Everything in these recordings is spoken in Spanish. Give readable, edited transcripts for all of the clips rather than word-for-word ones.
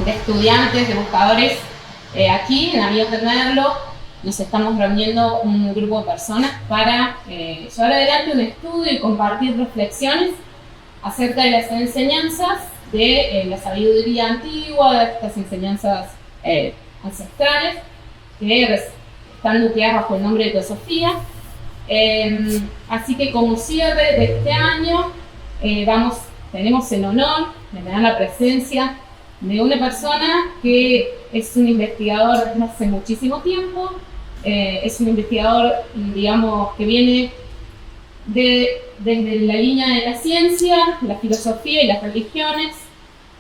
de estudiantes, de buscadores, aquí en Amigos de Merlo nos estamos reuniendo un grupo de personas para llevar adelante un estudio y compartir reflexiones acerca de las enseñanzas de la sabiduría antigua, de estas enseñanzas ancestrales que están nucleadas bajo el nombre de teosofía. Así que como cierre de este año tenemos el honor de tener la presencia de una persona que es un investigador desde hace muchísimo tiempo, es un investigador, digamos, que viene desde la línea de la ciencia, la filosofía y las religiones,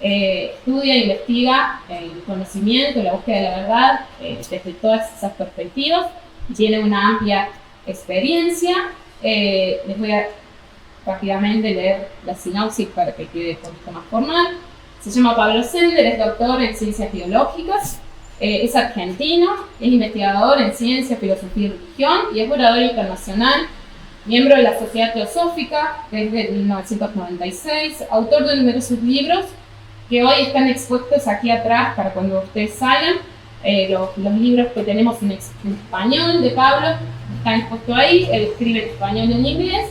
estudia e investiga el conocimiento, la búsqueda de la verdad desde todas esas perspectivas, tiene una amplia experiencia. Les voy a rápidamente leer la sinopsis para que quede un poquito más formal. Se llama Pablo Sender, es doctor en ciencias biológicas, es argentino, es investigador en ciencia, filosofía y religión y es orador internacional, miembro de la Sociedad Teosófica desde 1996, autor de numerosos libros que hoy están expuestos aquí atrás para cuando ustedes salgan. Los libros que tenemos en español de Pablo están expuestos ahí, él escribe en español y en inglés,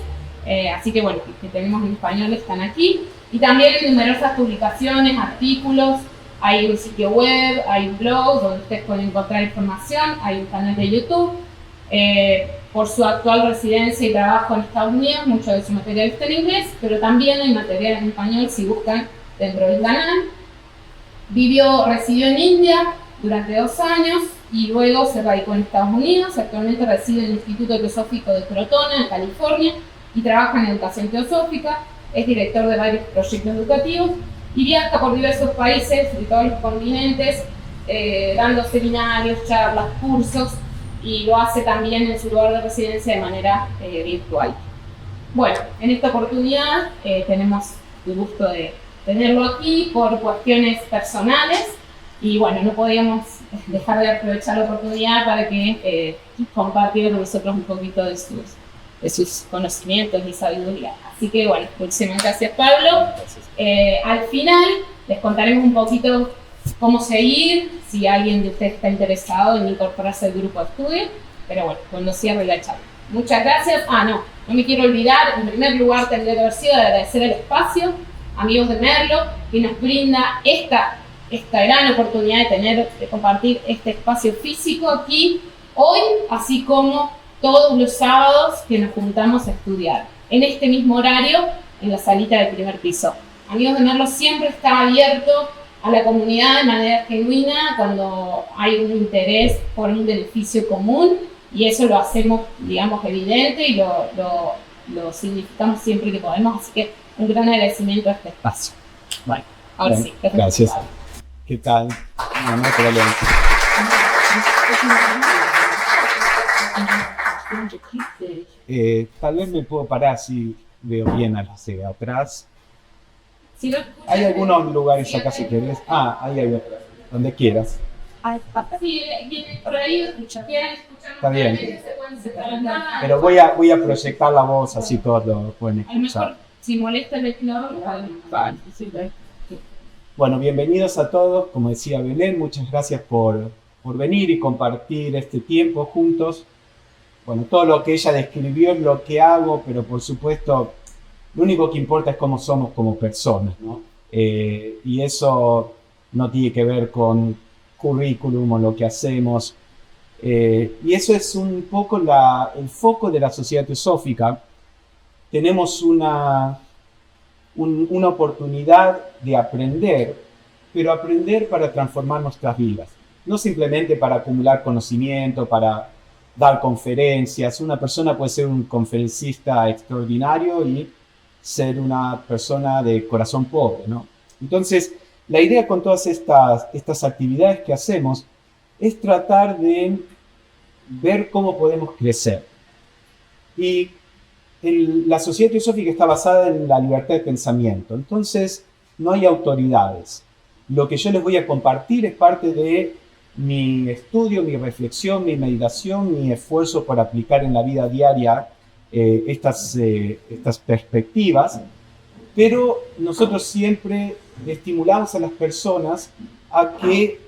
así que bueno, los que tenemos en español están aquí. Y también hay numerosas publicaciones, artículos, hay un sitio web, hay un blog donde ustedes pueden encontrar información, hay un canal de YouTube. Por su actual residencia y trabajo en Estados Unidos, mucho de su material está en inglés, pero también hay material en español si buscan dentro del canal. Residió en India durante 2 años y luego se radicó en Estados Unidos. Actualmente reside en el Instituto Teosófico de Crotona, en California, y trabaja en educación teosófica. Es director de varios proyectos educativos y viaja por diversos países de todos los continentes, dando seminarios, charlas, cursos, y lo hace también en su lugar de residencia de manera virtual. Bueno, en esta oportunidad tenemos el gusto de tenerlo aquí por cuestiones personales y bueno, no podíamos dejar de aprovechar la oportunidad para que compartiera con nosotros un poquito de sus conocimientos y sabiduría. Así que bueno, muchísimas gracias, Pablo. Al final les contaremos un poquito cómo seguir, si alguien de ustedes está interesado en incorporarse al grupo de estudio, pero bueno, cuando cierre la charla. Muchas gracias. No me quiero olvidar, en primer lugar tendré que haber sido de agradecer el espacio, Amigos de Merlo, que nos brinda esta gran oportunidad de compartir este espacio físico aquí, hoy, así como todos los sábados que nos juntamos a estudiar, en este mismo horario, en la salita del primer piso. Amigos de Merlo siempre está abierto a la comunidad de manera genuina cuando hay un interés por un beneficio común, y eso lo hacemos, digamos, evidente y lo significamos siempre que podemos, así que un gran agradecimiento a este espacio. Bueno, ahora sí. Gracias. ¿Qué tal? No hay problema. Tal vez me puedo parar si veo bien hacia atrás. Si no, hay algunos lugares acá si quieres. Ahí hay otro. Donde quieras. Si vienen por ahí, quieren escuchar. Está bien. Se pueden sentar acá. Pero voy a proyectar la voz así todos lo pueden A lo escuchar. mejor, si molesta el ventilador, vale. Bueno, bienvenidos a todos. Como decía Belén, muchas gracias por venir y compartir este tiempo juntos. Bueno, todo lo que ella describió es lo que hago, pero por supuesto, lo único que importa es cómo somos como personas, ¿no? Y eso no tiene que ver con currículum o lo que hacemos. Y eso es un poco el foco de la Sociedad Teosófica. Tenemos una oportunidad de aprender, pero aprender para transformar nuestras vidas. No simplemente para acumular conocimiento, para dar conferencias. Una persona puede ser un conferencista extraordinario y ser una persona de corazón pobre, ¿no? Entonces, la idea con todas estas actividades que hacemos es tratar de ver cómo podemos crecer. Y la Sociedad Teosófica está basada en la libertad de pensamiento. Entonces, no hay autoridades. Lo que yo les voy a compartir es parte de mi estudio, mi reflexión, mi meditación, mi esfuerzo por aplicar en la vida diaria estas perspectivas, pero nosotros siempre estimulamos a las personas a que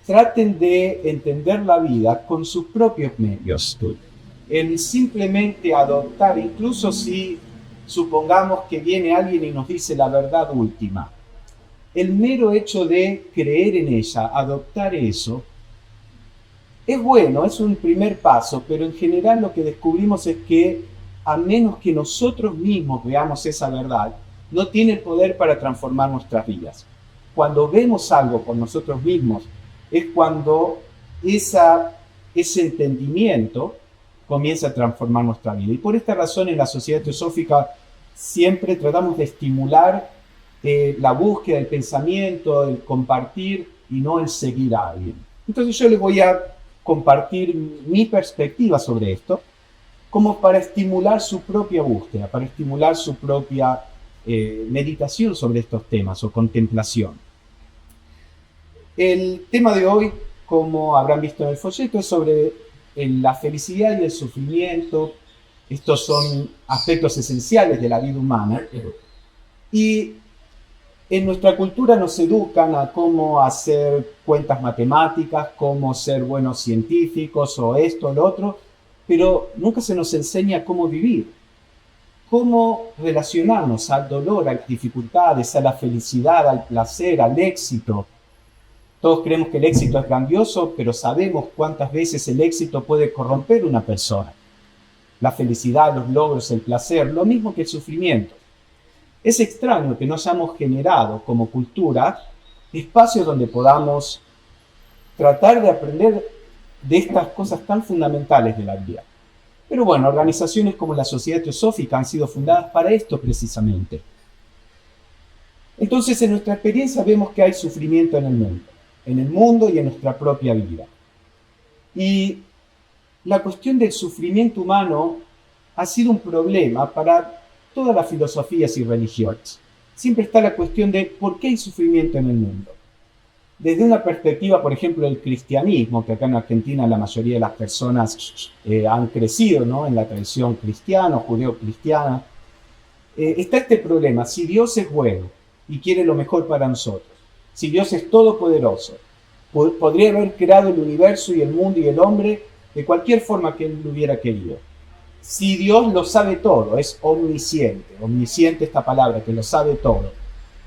traten de entender la vida con sus propios medios. El simplemente adoptar, incluso si supongamos que viene alguien y nos dice la verdad última, el mero hecho de creer en ella, adoptar eso, es bueno, es un primer paso, pero en general lo que descubrimos es que a menos que nosotros mismos veamos esa verdad, no tiene el poder para transformar nuestras vidas. Cuando vemos algo por nosotros mismos, es cuando ese entendimiento comienza a transformar nuestra vida. Y por esta razón en la Sociedad Teosófica siempre tratamos de estimular la búsqueda del pensamiento, el compartir y no el seguir a alguien. Entonces yo les voy a compartir mi perspectiva sobre esto como para estimular su propia búsqueda, para estimular su propia meditación sobre estos temas o contemplación. El tema de hoy, como habrán visto en el folleto, es sobre la felicidad y el sufrimiento. Estos son aspectos esenciales de la vida humana. Y en nuestra cultura nos educan a cómo hacer cuentas matemáticas, cómo ser buenos científicos o esto o lo otro, pero nunca se nos enseña cómo vivir, cómo relacionarnos al dolor, a las dificultades, a la felicidad, al placer, al éxito. Todos creemos que el éxito es grandioso, pero sabemos cuántas veces el éxito puede corromper a una persona. La felicidad, los logros, el placer, lo mismo que el sufrimiento. Es extraño que no hayamos generado como cultura espacios donde podamos tratar de aprender de estas cosas tan fundamentales de la vida. Pero bueno, organizaciones como la Sociedad Teosófica han sido fundadas para esto precisamente. Entonces, en nuestra experiencia vemos que hay sufrimiento en el mundo y en nuestra propia vida. Y la cuestión del sufrimiento humano ha sido un problema para todas las filosofías y religiones. Siempre está la cuestión de por qué hay sufrimiento en el mundo. Desde una perspectiva, por ejemplo, del cristianismo, que acá en Argentina la mayoría de las personas han crecido, ¿no?, en la tradición cristiana, judeo-cristiana, está este problema. Si Dios es bueno y quiere lo mejor para nosotros, si Dios es todopoderoso, podría haber creado el universo y el mundo y el hombre de cualquier forma que Él lo hubiera querido. Si Dios lo sabe todo, es omnisciente esta palabra, que lo sabe todo,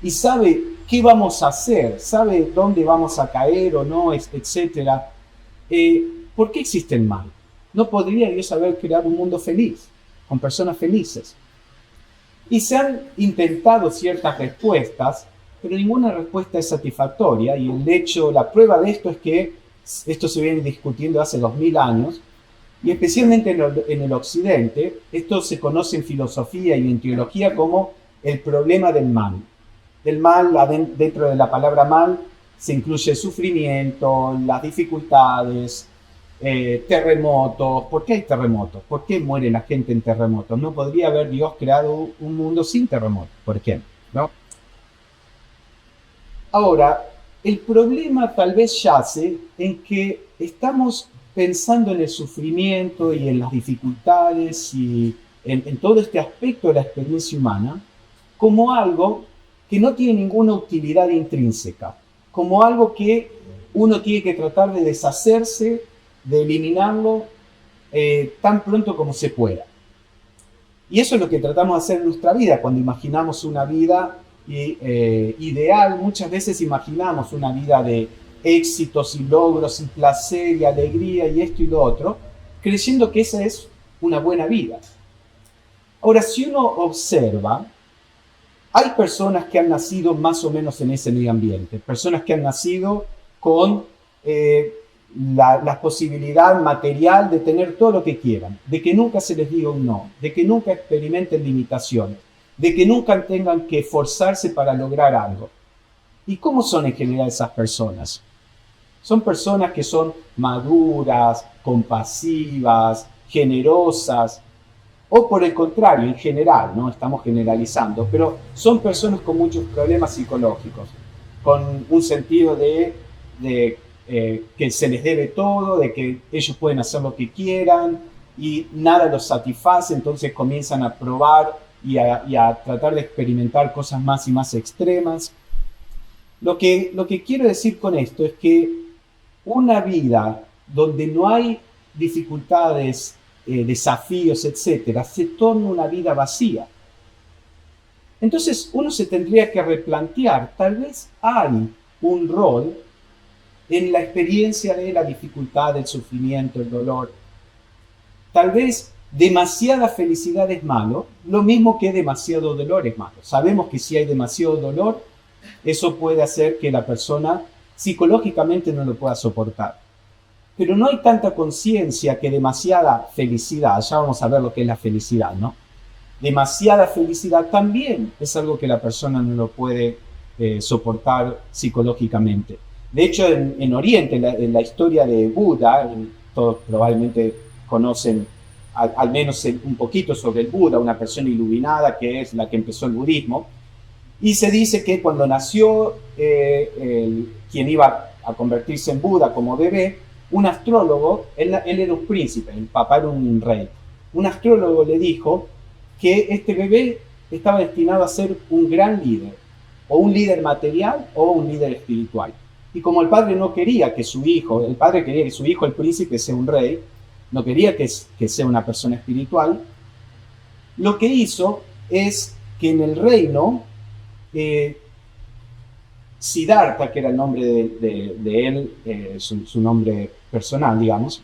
y sabe qué vamos a hacer, sabe dónde vamos a caer o no, etc. ¿Por qué existe el mal? ¿No podría Dios haber creado un mundo feliz, con personas felices? Y se han intentado ciertas respuestas, pero ninguna respuesta es satisfactoria, y la prueba de esto es que esto se viene discutiendo hace 2000 años, y especialmente en el occidente, esto se conoce en filosofía y en teología como el problema del mal. Del mal, dentro de la palabra mal, se incluye el sufrimiento, las dificultades, terremotos. ¿Por qué hay terremotos? ¿Por qué muere la gente en terremotos? ¿No podría haber Dios creado un mundo sin terremotos, por ejemplo, ¿no? Ahora, el problema tal vez yace en que estamos pensando en el sufrimiento y en las dificultades y en todo este aspecto de la experiencia humana como algo que no tiene ninguna utilidad intrínseca, como algo que uno tiene que tratar de deshacerse, de eliminarlo tan pronto como se pueda. Y eso es lo que tratamos de hacer en nuestra vida cuando imaginamos una vida ideal. Muchas veces imaginamos una vida de éxitos y logros y placer y alegría y esto y lo otro, creyendo que esa es una buena vida. Ahora, si uno observa, hay personas que han nacido más o menos en ese medio ambiente, personas que han nacido con la posibilidad material de tener todo lo que quieran, de que nunca se les diga un no, de que nunca experimenten limitaciones, de que nunca tengan que esforzarse para lograr algo. ¿Y cómo son en general esas personas? Son personas que son maduras, compasivas, generosas, o por el contrario, en general, no estamos generalizando, pero son personas con muchos problemas psicológicos, con un sentido de que se les debe todo, de que ellos pueden hacer lo que quieran y nada los satisface, entonces comienzan a probar y a tratar de experimentar cosas más y más extremas. Lo que quiero decir con esto es que una vida donde no hay dificultades, desafíos, etcétera, se torna una vida vacía. Entonces uno se tendría que replantear, tal vez hay un rol en la experiencia de la dificultad, el sufrimiento, el dolor. Tal vez demasiada felicidad es malo, lo mismo que demasiado dolor es malo. Sabemos que si hay demasiado dolor, eso puede hacer que la persona psicológicamente no lo pueda soportar. Pero no hay tanta conciencia que demasiada felicidad, ya vamos a ver lo que es la felicidad, ¿no? Demasiada felicidad también es algo que la persona no lo puede soportar psicológicamente. De hecho, en Oriente, en la historia de Buda, todos probablemente conocen al menos un poquito sobre el Buda, una persona iluminada que es la que empezó el budismo, y se dice que cuando nació quien iba a convertirse en Buda como bebé, un astrólogo, él era un príncipe, el papá era un rey, un astrólogo le dijo que este bebé estaba destinado a ser un gran líder, o un líder material o un líder espiritual. Y como el padre no quería que su hijo, el padre quería que su hijo, el príncipe, sea un rey, no quería que sea una persona espiritual, lo que hizo es que en el reino, Siddhartha, que era el nombre de él, su nombre personal, digamos,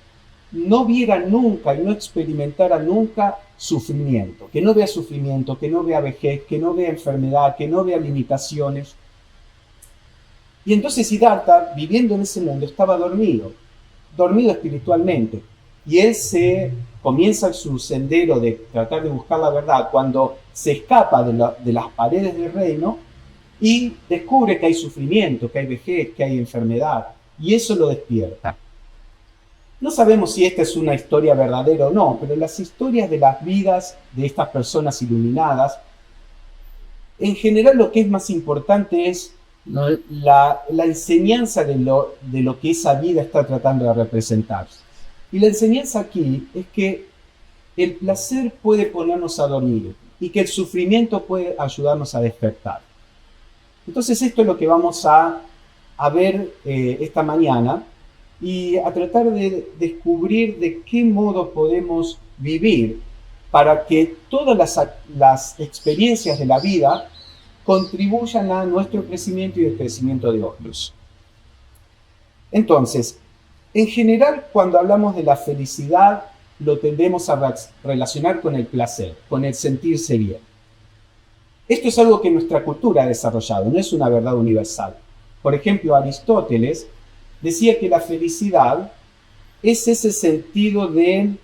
no viera nunca y no experimentara nunca sufrimiento, que no vea sufrimiento, que no vea vejez, que no vea enfermedad, que no vea limitaciones. Y entonces Siddhartha, viviendo en ese mundo, estaba dormido espiritualmente. Y él comienza su sendero de tratar de buscar la verdad cuando se escapa de las paredes del reino y descubre que hay sufrimiento, que hay vejez, que hay enfermedad. Y eso lo despierta. No sabemos si esta es una historia verdadera o no, pero las historias de las vidas de estas personas iluminadas, en general lo que es más importante es la enseñanza de lo que esa vida está tratando de representar. Y la enseñanza aquí es que el placer puede ponernos a dormir y que el sufrimiento puede ayudarnos a despertar. Entonces esto es lo que vamos a ver esta mañana y a tratar de descubrir de qué modo podemos vivir para que todas las experiencias de la vida contribuyan a nuestro crecimiento y el crecimiento de otros. Entonces, en general, cuando hablamos de la felicidad, lo tendemos a relacionar con el placer, con el sentirse bien. Esto es algo que nuestra cultura ha desarrollado, no es una verdad universal. Por ejemplo, Aristóteles decía que la felicidad es ese sentido de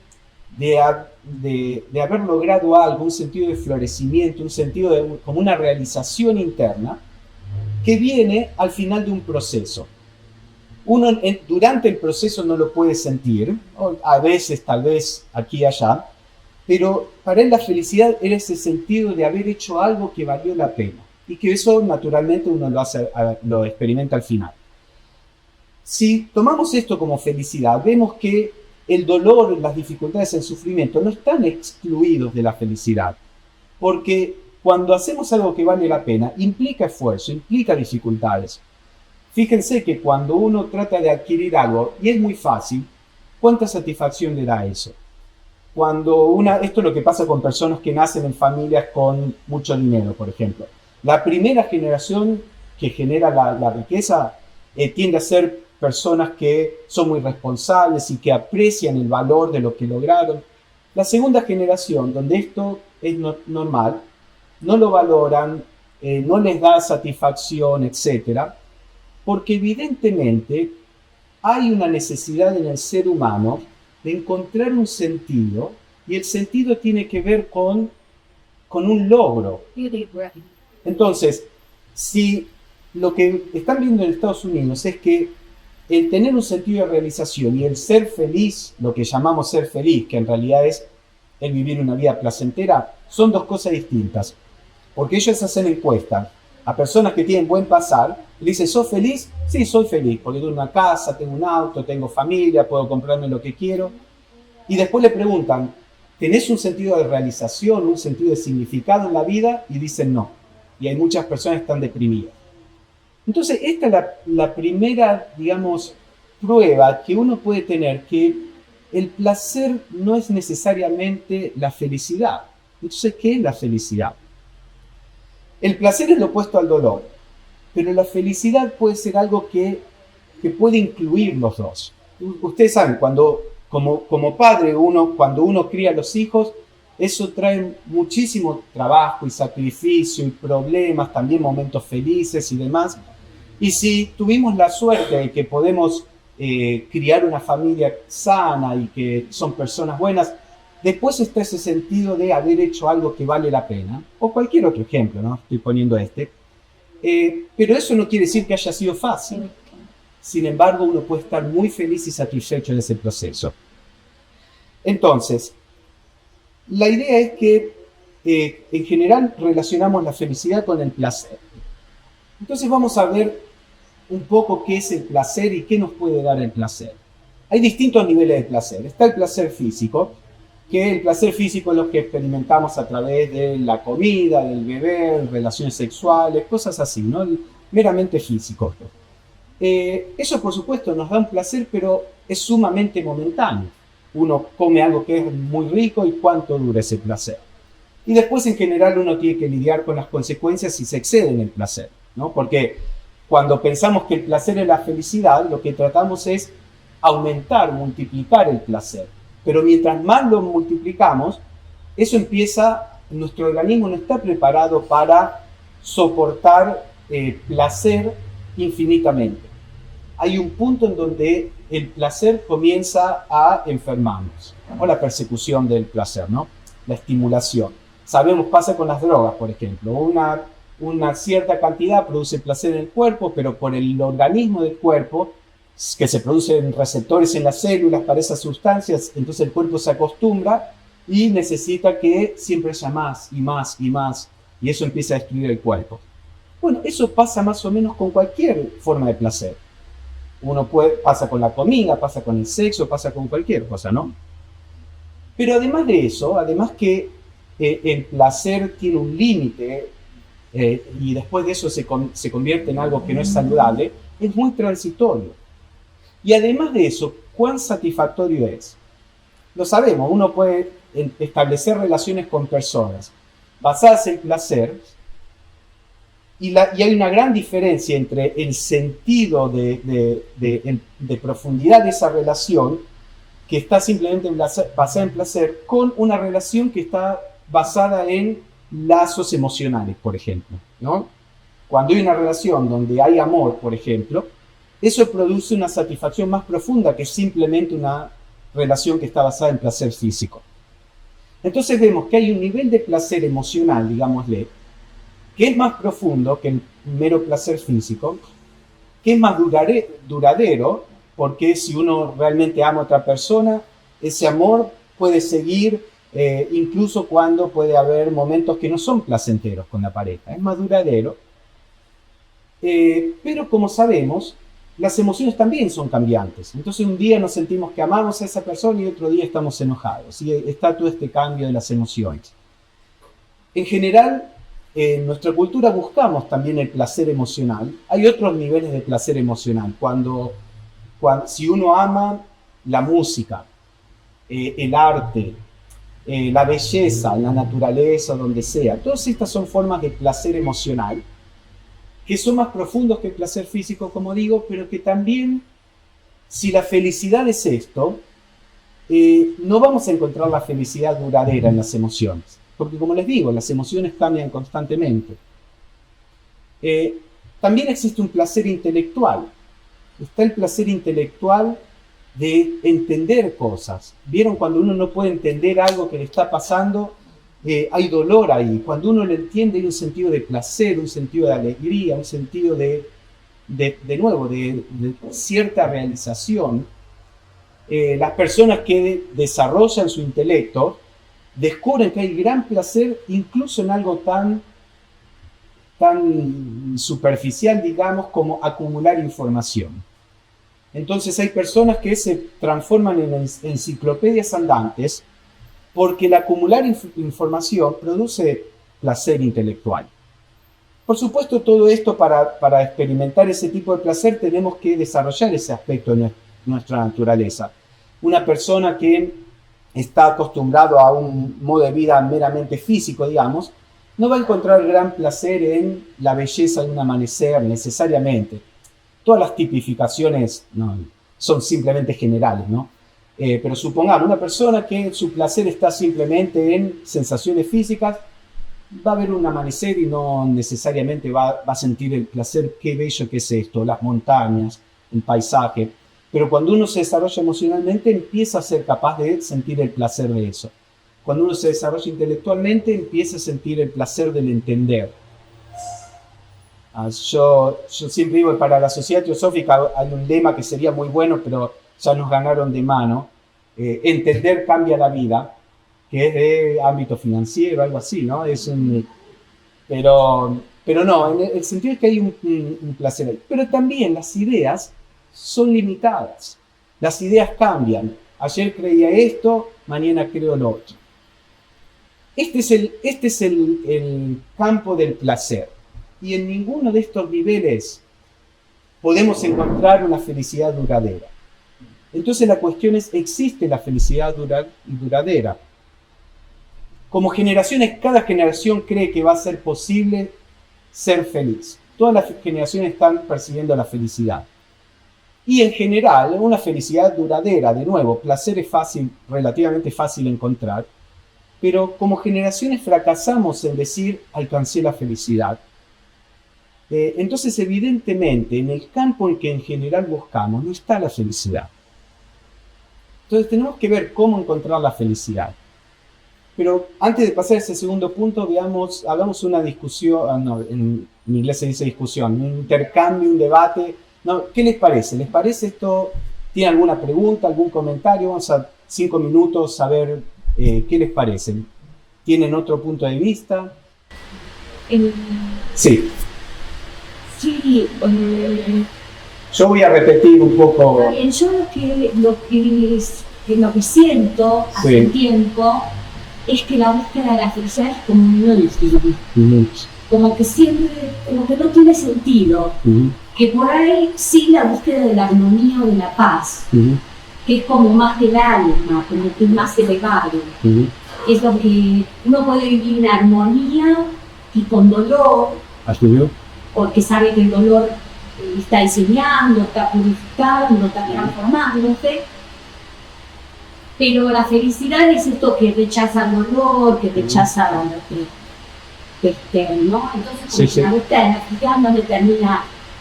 haber logrado algo, un sentido de florecimiento, un sentido de como una realización interna que viene al final de un proceso. Uno durante el proceso no lo puede sentir, a veces, tal vez, aquí y allá, pero para él la felicidad era ese sentido de haber hecho algo que valió la pena y que eso naturalmente uno lo experimenta al final. Si tomamos esto como felicidad, vemos que el dolor, las dificultades, el sufrimiento no están excluidos de la felicidad, porque cuando hacemos algo que vale la pena, implica esfuerzo, implica dificultades. Fíjense que cuando uno trata de adquirir algo, y es muy fácil, ¿cuánta satisfacción le da eso? Esto es lo que pasa con personas que nacen en familias con mucho dinero, por ejemplo. La primera generación que genera la riqueza tiende a ser personas que son muy responsables y que aprecian el valor de lo que lograron. La segunda generación, donde esto es normal, no lo valoran, no les da satisfacción, etc. Porque evidentemente hay una necesidad en el ser humano de encontrar un sentido, y el sentido tiene que ver con un logro. Entonces, si lo que están viendo en Estados Unidos es que el tener un sentido de realización y el ser feliz, lo que llamamos ser feliz, que en realidad es el vivir una vida placentera, son dos cosas distintas. Porque ellos hacen encuestas a personas que tienen buen pasar, y le dicen, ¿sos feliz? Sí, soy feliz, porque tengo una casa, tengo un auto, tengo familia, puedo comprarme lo que quiero. Y después le preguntan, ¿tenés un sentido de realización, un sentido de significado en la vida? Y dicen no. Y hay muchas personas que están deprimidas. Entonces, esta es la primera, digamos, prueba que uno puede tener, que el placer no es necesariamente la felicidad. Entonces, ¿qué es la felicidad? El placer es lo opuesto al dolor, pero la felicidad puede ser algo que puede incluir los dos. Ustedes saben, como padre, cuando uno cría a los hijos, eso trae muchísimo trabajo y sacrificio y problemas, también momentos felices y demás. Y si tuvimos la suerte de que podemos criar una familia sana y que son personas buenas, después está ese sentido de haber hecho algo que vale la pena, o cualquier otro ejemplo, ¿no? Estoy poniendo este. Pero eso no quiere decir que haya sido fácil. Sin embargo, uno puede estar muy feliz y satisfecho en ese proceso. Entonces, la idea es que en general relacionamos la felicidad con el placer. Entonces vamos a ver un poco qué es el placer y qué nos puede dar el placer. Hay distintos niveles de placer. Está el placer físico, que el placer físico es lo que experimentamos a través de la comida, del beber, relaciones sexuales, cosas así, ¿no? Meramente físico. Eso, por supuesto, nos da un placer, pero es sumamente momentáneo. Uno come algo que es muy rico y cuánto dura ese placer. Y después, en general, uno tiene que lidiar con las consecuencias si se excede en el placer, ¿no? Porque cuando pensamos que el placer es la felicidad, lo que tratamos es aumentar, multiplicar el placer. Pero mientras más lo multiplicamos, eso nuestro organismo no está preparado para soportar placer infinitamente. Hay un punto en donde el placer comienza a enfermarnos, o la persecución del placer, ¿no? La estimulación. Sabemos, pasa con las drogas, por ejemplo. Una cierta cantidad produce placer en el cuerpo, pero por el organismo del cuerpo, que se producen receptores en las células para esas sustancias, entonces el cuerpo se acostumbra y necesita que siempre haya más y más y más, y eso empieza a destruir el cuerpo. Bueno, eso pasa más o menos con cualquier forma de placer. Pasa con la comida, pasa con el sexo, pasa con cualquier cosa, ¿no? Pero además de eso, además que el placer tiene un límite y después de eso se convierte en algo que no es saludable, es muy transitorio. Y además de eso, ¿cuán satisfactorio es? Lo sabemos, uno puede establecer relaciones con personas basadas en placer y hay una gran diferencia entre el sentido de profundidad de esa relación que está simplemente basada en placer con una relación que está basada en lazos emocionales, por ejemplo, ¿no? Cuando hay una relación donde hay amor, por ejemplo, eso produce una satisfacción más profunda que simplemente una relación que está basada en placer físico. Entonces vemos que hay un nivel de placer emocional, digámosle, que es más profundo que el mero placer físico, que es más duradero, porque si uno realmente ama a otra persona, ese amor puede seguir incluso cuando puede haber momentos que no son placenteros con la pareja, es más duradero. Pero como sabemos, las emociones también son cambiantes. Entonces un día nos sentimos que amamos a esa persona y otro día estamos enojados. Y está todo este cambio de las emociones. En general, en nuestra cultura buscamos también el placer emocional. Hay otros niveles de placer emocional. Si uno ama la música, el arte, la belleza, la naturaleza, donde sea, todas estas son formas de placer emocional que son más profundos que el placer físico, como digo, pero que también, si la felicidad es esto, no vamos a encontrar la felicidad duradera en las emociones. Porque, como les digo, las emociones cambian constantemente. También existe un placer intelectual. Está el placer intelectual de entender cosas. ¿Vieron cuando uno no puede entender algo que le está pasando? Hay dolor ahí. Cuando uno lo entiende hay un sentido de placer, un sentido de alegría, un sentido de cierta realización. Las personas que desarrollan su intelecto descubren que hay gran placer incluso en algo tan superficial, digamos, como acumular información. Entonces hay personas que se transforman en enciclopedias andantes porque el acumular información produce placer intelectual. Por supuesto, todo esto para experimentar ese tipo de placer tenemos que desarrollar ese aspecto de nuestra naturaleza. Una persona que está acostumbrado a un modo de vida meramente físico, digamos, no va a encontrar gran placer en la belleza de un amanecer necesariamente. Todas las tipificaciones no, son simplemente generales, ¿no? Pero supongamos, una persona que su placer está simplemente en sensaciones físicas, va a ver un amanecer y no necesariamente va a sentir el placer, qué bello que es esto, las montañas, el paisaje. Pero cuando uno se desarrolla emocionalmente, empieza a ser capaz de sentir el placer de eso. Cuando uno se desarrolla intelectualmente, empieza a sentir el placer del entender. Yo siempre digo que para la sociedad teosófica hay un lema que sería muy bueno, pero ya nos ganaron de mano. Entender cambia la vida, que es de ámbito financiero, algo así, ¿no? Pero no, en el sentido es que hay un placer ahí. Pero también las ideas son limitadas. Las ideas cambian. Ayer creía esto, mañana creo lo otro. Este es el campo del placer. Y en ninguno de estos niveles podemos encontrar una felicidad duradera. Entonces la cuestión es, ¿existe la felicidad duradera? Como generaciones, cada generación cree que va a ser posible ser feliz. Todas las generaciones están persiguiendo la felicidad. Y en general, una felicidad duradera, de nuevo, placer es fácil, relativamente fácil encontrar, pero como generaciones fracasamos en decir, alcancé la felicidad. Entonces, evidentemente, en el campo en que en general buscamos, no está la felicidad. Entonces, tenemos que ver cómo encontrar la felicidad. Pero antes de pasar a ese segundo punto, hagamos una discusión, no, en inglés se dice discusión, un intercambio, un debate. No, ¿qué les parece? ¿Les parece esto? ¿Tienen alguna pregunta, algún comentario? Vamos a 5 minutos a ver qué les parece. ¿Tienen otro punto de vista? Sí. Sí, Yo voy a repetir un poco. yo lo que siento hace un tiempo es que la búsqueda de la felicidad es como un monstruo. Como que siempre, como que no tiene sentido. Que por ahí sí la búsqueda de la armonía o de la paz, que es como más del alma, como que es más elevado. Es lo que uno puede vivir en armonía y con dolor. Porque sabe que el dolor está enseñando, está purificando, está transformándose. Pero la felicidad es esto que rechaza el dolor, que rechaza lo externo, ¿no? Entonces, como la búsqueda de la felicidad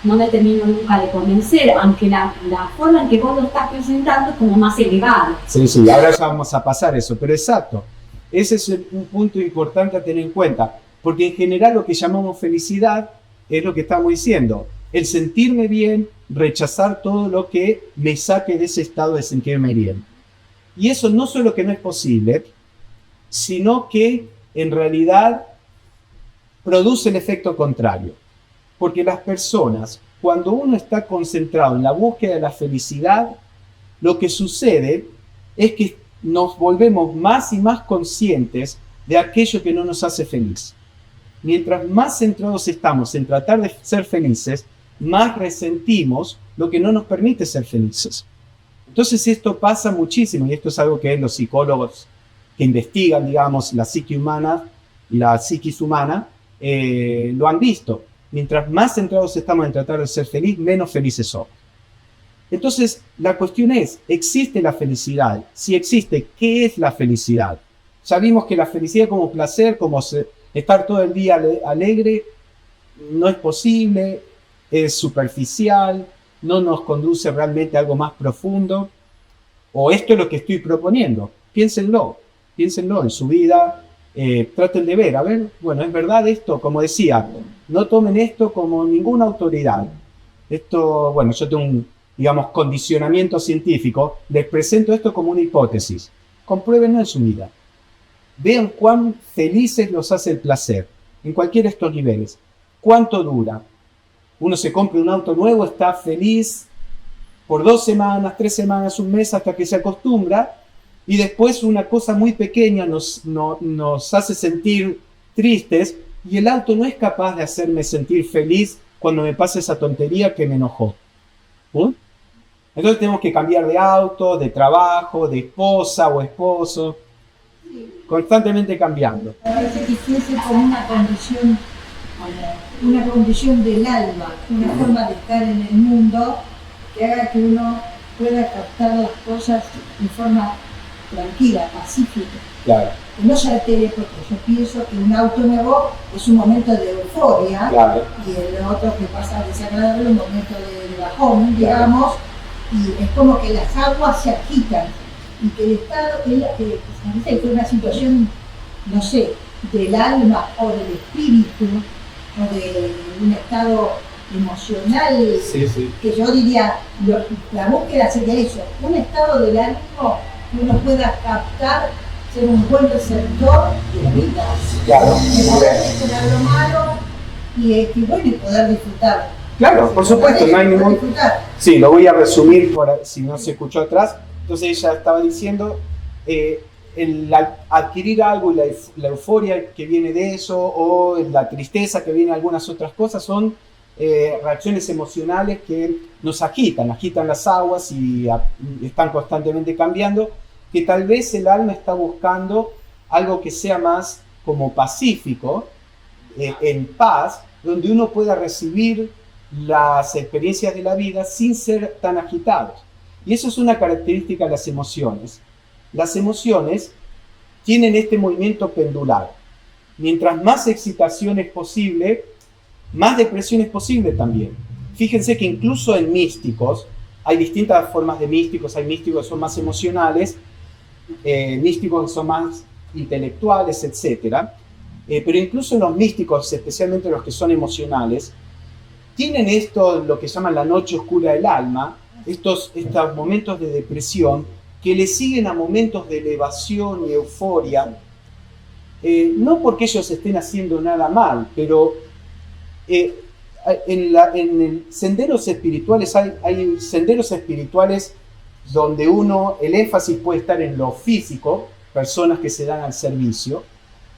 no me termino nunca de convencer, aunque la forma en que vos lo estás presentando es como más elevada. Sí, ahora ya vamos a pasar eso, pero exacto. Ese es un punto importante a tener en cuenta, porque en general lo que llamamos felicidad es lo que estamos diciendo, el sentirme bien, rechazar todo lo que me saque de ese estado de sentirme bien. Y eso no solo que no es posible, sino que en realidad produce el efecto contrario. Porque las personas, cuando uno está concentrado en la búsqueda de la felicidad, lo que sucede es que nos volvemos más y más conscientes de aquello que no nos hace feliz. Mientras más centrados estamos en tratar de ser felices, más resentimos lo que no nos permite ser felices. Entonces esto pasa muchísimo, y esto es algo que los psicólogos que investigan, digamos, la psique humana, la psiquis humana, lo han visto. Mientras más centrados estamos en tratar de ser feliz, menos felices somos. Entonces, la cuestión es, ¿existe la felicidad? Si existe, ¿qué es la felicidad? Ya vimos que la felicidad como placer, como estar todo el día alegre, no es posible, es superficial, no nos conduce realmente a algo más profundo. O esto es lo que estoy proponiendo. Piénsenlo en su vida, traten de ver, a ver, bueno, es verdad esto, como decía, no tomen esto como ninguna autoridad. Esto, bueno, yo tengo un, digamos, condicionamiento científico, les presento esto como una hipótesis. Compruébenlo en su vida. Vean cuán felices los hace el placer, en cualquiera de estos niveles. ¿Cuánto dura? Uno se compra un auto nuevo, está feliz por 2 semanas, 3 semanas, un mes, hasta que se acostumbra, y después una cosa muy pequeña nos hace sentir tristes, y el auto no es capaz de hacerme sentir feliz cuando me pasa esa tontería que me enojó. ¿Sí? Entonces tenemos que cambiar de auto, de trabajo, de esposa o esposo, constantemente cambiando. Parece que fuese como una condición del alma, una forma de estar en el mundo que haga que uno pueda captar las cosas de forma tranquila, pacífica. Claro. Que no se altere, porque yo pienso que un auto nuevo es un momento de euforia, Claro. y el otro que pasa desagradable, un momento de bajón, digamos, y es como que las aguas se agitan, y que el estado, que fue una situación, no sé, del alma o del espíritu, o de un estado emocional, Sí, sí. que yo diría, la búsqueda sería eso, un estado del ánimo que uno pueda captar, ser un buen receptor de la vida, Claro. poder esperar lo malo y bueno, y poder disfrutar. Claro, por supuesto, no hay ningún... Disfrutar. Sí, lo voy a resumir si no se escuchó atrás. Entonces ella estaba diciendo, el adquirir algo y la euforia que viene de eso, o la tristeza que viene de algunas otras cosas, son reacciones emocionales que nos agitan las aguas y están constantemente cambiando, que tal vez el alma está buscando algo que sea más como pacífico, en paz, donde uno pueda recibir las experiencias de la vida sin ser tan agitados. Y eso es una característica de las emociones. Las emociones tienen este movimiento pendular. Mientras más excitación es posible, más depresión es posible también. Fíjense que incluso en místicos, hay distintas formas de místicos, hay místicos que son más emocionales, místicos que son más intelectuales, etc. Pero incluso los místicos, especialmente los que son emocionales, tienen esto, lo que llaman la noche oscura del alma, estos momentos de depresión que le siguen a momentos de elevación y euforia, no porque ellos estén haciendo nada mal, pero en senderos espirituales hay senderos espirituales donde el énfasis puede estar en lo físico, personas que se dan al servicio,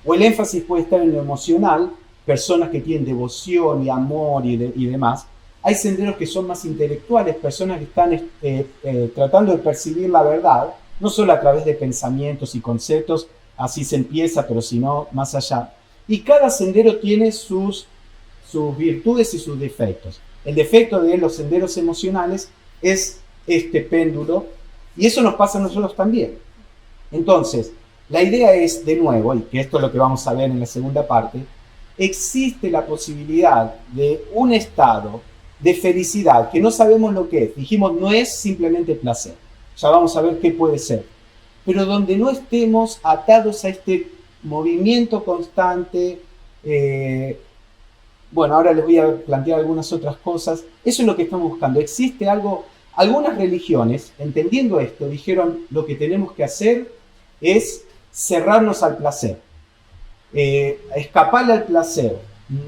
o el énfasis puede estar en lo emocional, personas que tienen devoción y amor y demás. Hay senderos que son más intelectuales, personas que están tratando de percibir la verdad, no solo a través de pensamientos y conceptos, así se empieza, pero sino más allá. Y cada sendero tiene sus virtudes y sus defectos. El defecto de los senderos emocionales es este péndulo, y eso nos pasa a nosotros también. Entonces, la idea es, de nuevo, y que esto es lo que vamos a ver en la segunda parte, existe la posibilidad de un estado de felicidad que no sabemos lo que es. Dijimos, no es simplemente placer. Ya vamos a ver qué puede ser. Pero donde no estemos atados a este movimiento constante. Bueno, ahora les voy a plantear algunas otras cosas. Eso es lo que estamos buscando. Existe algo. Algunas religiones, entendiendo esto, dijeron, lo que tenemos que hacer es cerrarnos al placer. Escaparle al placer.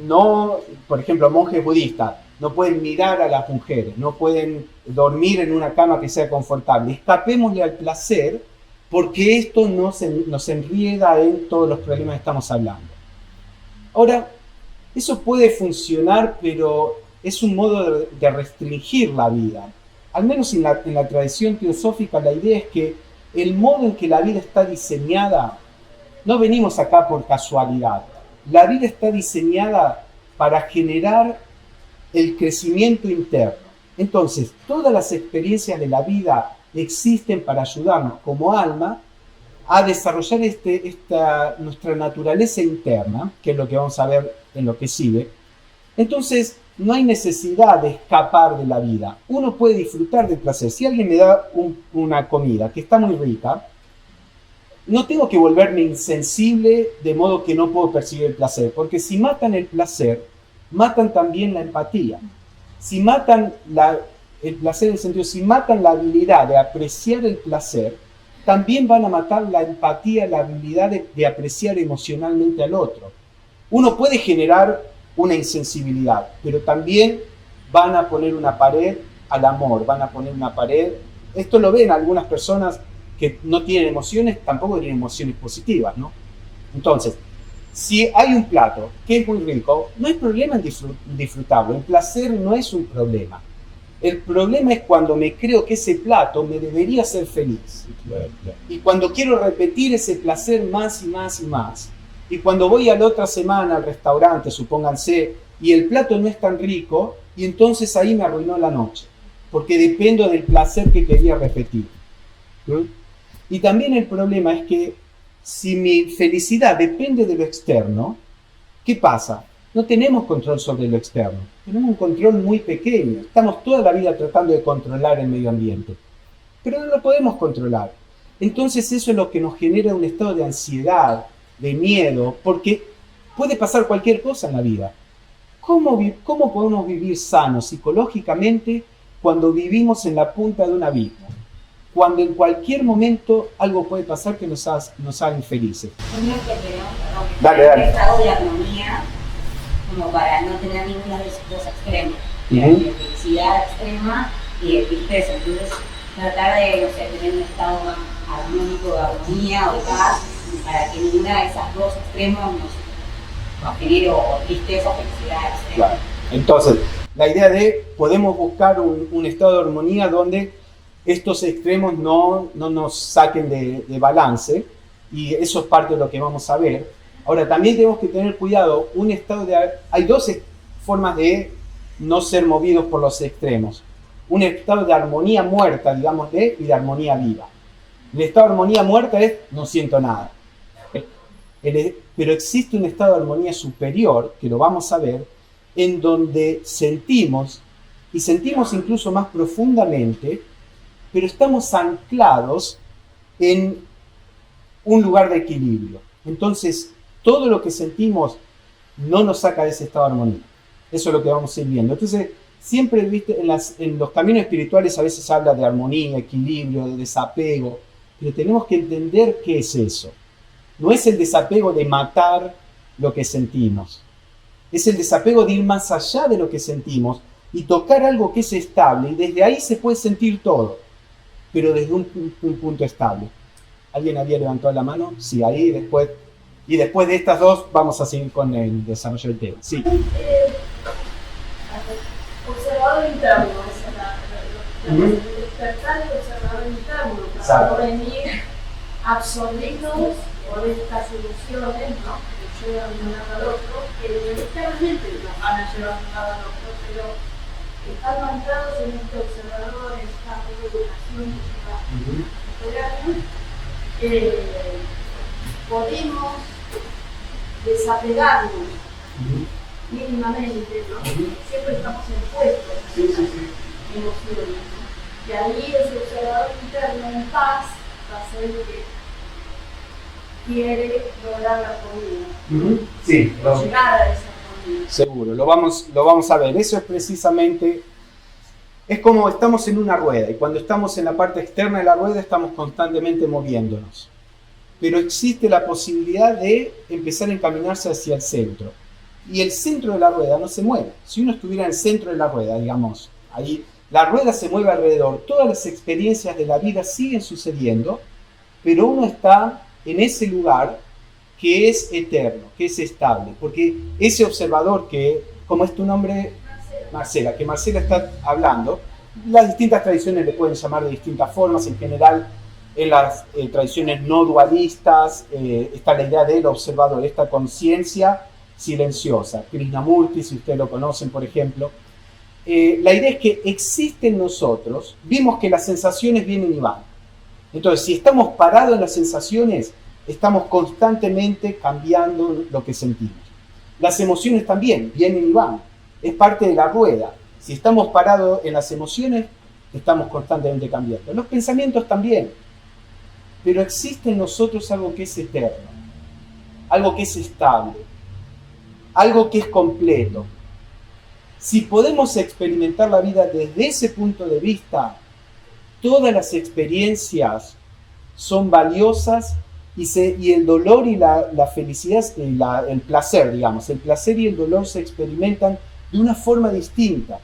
No, por ejemplo, monjes budistas no pueden mirar a las mujeres, no pueden dormir en una cama que sea confortable. Escapémosle al placer, porque esto nos enrieda en todos los problemas que estamos hablando. Ahora, eso puede funcionar, pero es un modo de restringir la vida. Al menos en la tradición teosófica, la idea es que el modo en que la vida está diseñada, no venimos acá por casualidad. La vida está diseñada para generar el crecimiento interno. Entonces, todas las experiencias de la vida existen para ayudarnos como alma a desarrollar nuestra naturaleza interna, que es lo que vamos a ver en lo que sigue. Entonces, no hay necesidad de escapar de la vida. Uno puede disfrutar del placer. Si alguien me da una comida que está muy rica, no tengo que volverme insensible de modo que no puedo percibir el placer, porque si matan el placer, matan también la empatía. Si matan el placer en el sentido, si matan la habilidad de apreciar el placer, también van a matar la empatía, la habilidad de apreciar emocionalmente al otro. Uno puede generar una insensibilidad, pero también van a poner una pared al amor, van a poner una pared. Esto lo ven algunas personas que no tienen emociones, tampoco tienen emociones positivas, ¿no? Entonces, Si hay un plato que es muy rico, no hay problema en disfrutarlo. El placer no es un problema. El problema es cuando me creo que ese plato me debería hacer feliz. Y cuando quiero repetir ese placer más y más y más. Y cuando voy a la otra semana al restaurante, supónganse, y el plato no es tan rico, y entonces ahí me arruinó la noche. Porque dependo del placer que quería repetir. Y también el problema es que si mi felicidad depende de lo externo, ¿qué pasa? No tenemos control sobre lo externo, tenemos un control muy pequeño. Estamos toda la vida tratando de controlar el medio ambiente, pero no lo podemos controlar. Entonces eso es lo que nos genera un estado de ansiedad, de miedo, porque puede pasar cualquier cosa en la vida. ¿Cómo podemos vivir sanos psicológicamente cuando vivimos en la punta de un abismo? Cuando en cualquier momento algo puede pasar que nos haga infelices. Dale. Un estado de armonía, como para no tener ninguna de esos dos extremos, de felicidad extrema y de tristeza. Entonces, tratar de, no sé, tener un estado más armónico, de armonía o paz, para que ninguna de esas dos extremos nos genere o tristeza o felicidad extrema. Claro. Entonces, la idea de podemos buscar un estado de armonía donde estos extremos no nos saquen de balance, y eso es parte de lo que vamos a ver. Ahora, también tenemos que tener cuidado, hay dos formas de no ser movidos por los extremos. Un estado de armonía muerta, digámosle, y de armonía viva. El estado de armonía muerta es no siento nada. Pero existe un estado de armonía superior, que lo vamos a ver, en donde sentimos, y sentimos incluso más profundamente, pero estamos anclados en un lugar de equilibrio. Entonces, todo lo que sentimos no nos saca de ese estado de armonía. Eso es lo que vamos a ir viendo. Entonces, siempre, ¿viste? En los caminos espirituales a veces se habla de armonía, equilibrio, de desapego, pero tenemos que entender qué es eso. No es el desapego de matar lo que sentimos. Es el desapego de ir más allá de lo que sentimos y tocar algo que es estable, y desde ahí se puede sentir todo, pero desde un punto estable. ¿Alguien había levantado la mano? Sí, ahí después. Y después de estas dos vamos a seguir con el desarrollo del tema. Sí. Observador interno, el despertar del observador interno, para no venir absorbidos por estas ilusiones, ¿no? Que llevan de un lado al otro, que inevitablemente nos van a llevar de un lado al otro, pero están anclados en este observador, en esta regulación que podemos desapegarnos mínimamente, ¿no? Siempre estamos expuestos a esas emociones, ¿no? Y ahí ese observador interno en paz va a ser el que quiere lograr la armonía. Sí, llegar a esa armonía. Seguro, lo vamos a ver. Eso es precisamente, es como estamos en una rueda, y cuando estamos en la parte externa de la rueda estamos constantemente moviéndonos. Pero existe la posibilidad de empezar a encaminarse hacia el centro. Y el centro de la rueda no se mueve. Si uno estuviera en el centro de la rueda, digamos, ahí la rueda se mueve alrededor, todas las experiencias de la vida siguen sucediendo, pero uno está en ese lugar que es eterno, que es estable, porque ese observador que, ¿cómo es tu nombre? Marcela, que Marcela está hablando, las distintas tradiciones le pueden llamar de distintas formas. En general, en las tradiciones no dualistas está la idea del observador, esta conciencia silenciosa. Krishnamurti, si ustedes lo conocen, por ejemplo. La idea es que existe en nosotros, vimos que las sensaciones vienen y van. Entonces, si estamos parados en las sensaciones, estamos constantemente cambiando lo que sentimos. Las emociones también vienen y van. Es parte de la rueda. Si estamos parados en las emociones, estamos constantemente cambiando. Los pensamientos también. Pero existe en nosotros algo que es eterno, algo que es estable, algo que es completo. Si podemos experimentar la vida desde ese punto de vista, todas las experiencias son valiosas, y el dolor y la felicidad, el placer, digamos, el placer y el dolor se experimentan de una forma distinta,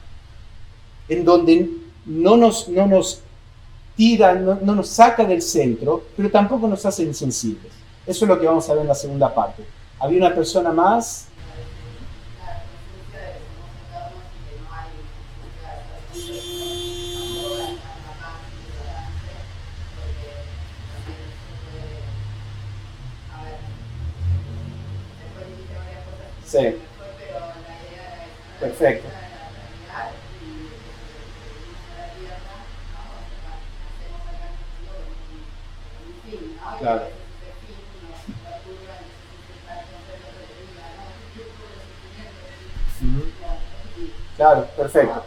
en donde no nos tira, no nos saca del centro, pero tampoco nos hace insensibles. Eso es lo que vamos a ver en la segunda parte. ¿Había una persona más? Sí. Perfecto. Claro. Ujú. Claro, perfecto.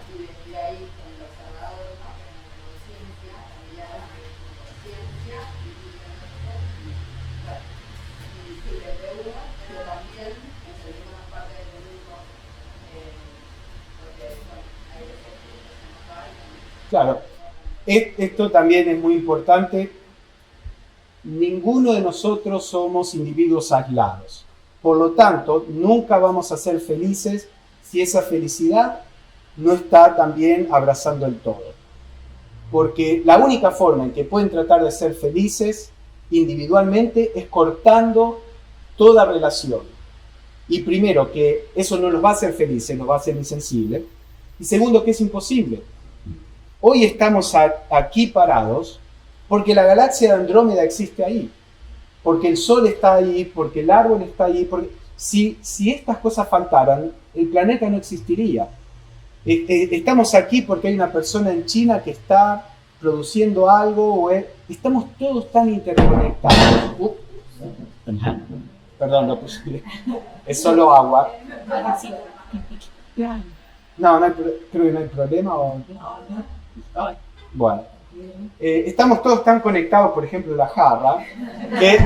Claro. Esto también es muy importante. Ninguno de nosotros somos individuos aislados. Por lo tanto, nunca vamos a ser felices si esa felicidad no está también abrazando el todo. Porque la única forma en que pueden tratar de ser felices individualmente es cortando toda relación. Y primero, que eso no los va a hacer felices, los va a hacer insensibles. Y segundo, que es imposible. Hoy estamos aquí parados porque la galaxia de Andrómeda existe ahí, porque el Sol está ahí, porque el árbol está ahí, porque si estas cosas faltaran, el planeta no existiría. Estamos aquí porque hay una persona en China que está produciendo algo, estamos todos tan interconectados. Perdón, no puse, es solo agua. No, creo que no hay problema. Bueno. Estamos todos tan conectados, por ejemplo, la jarra, que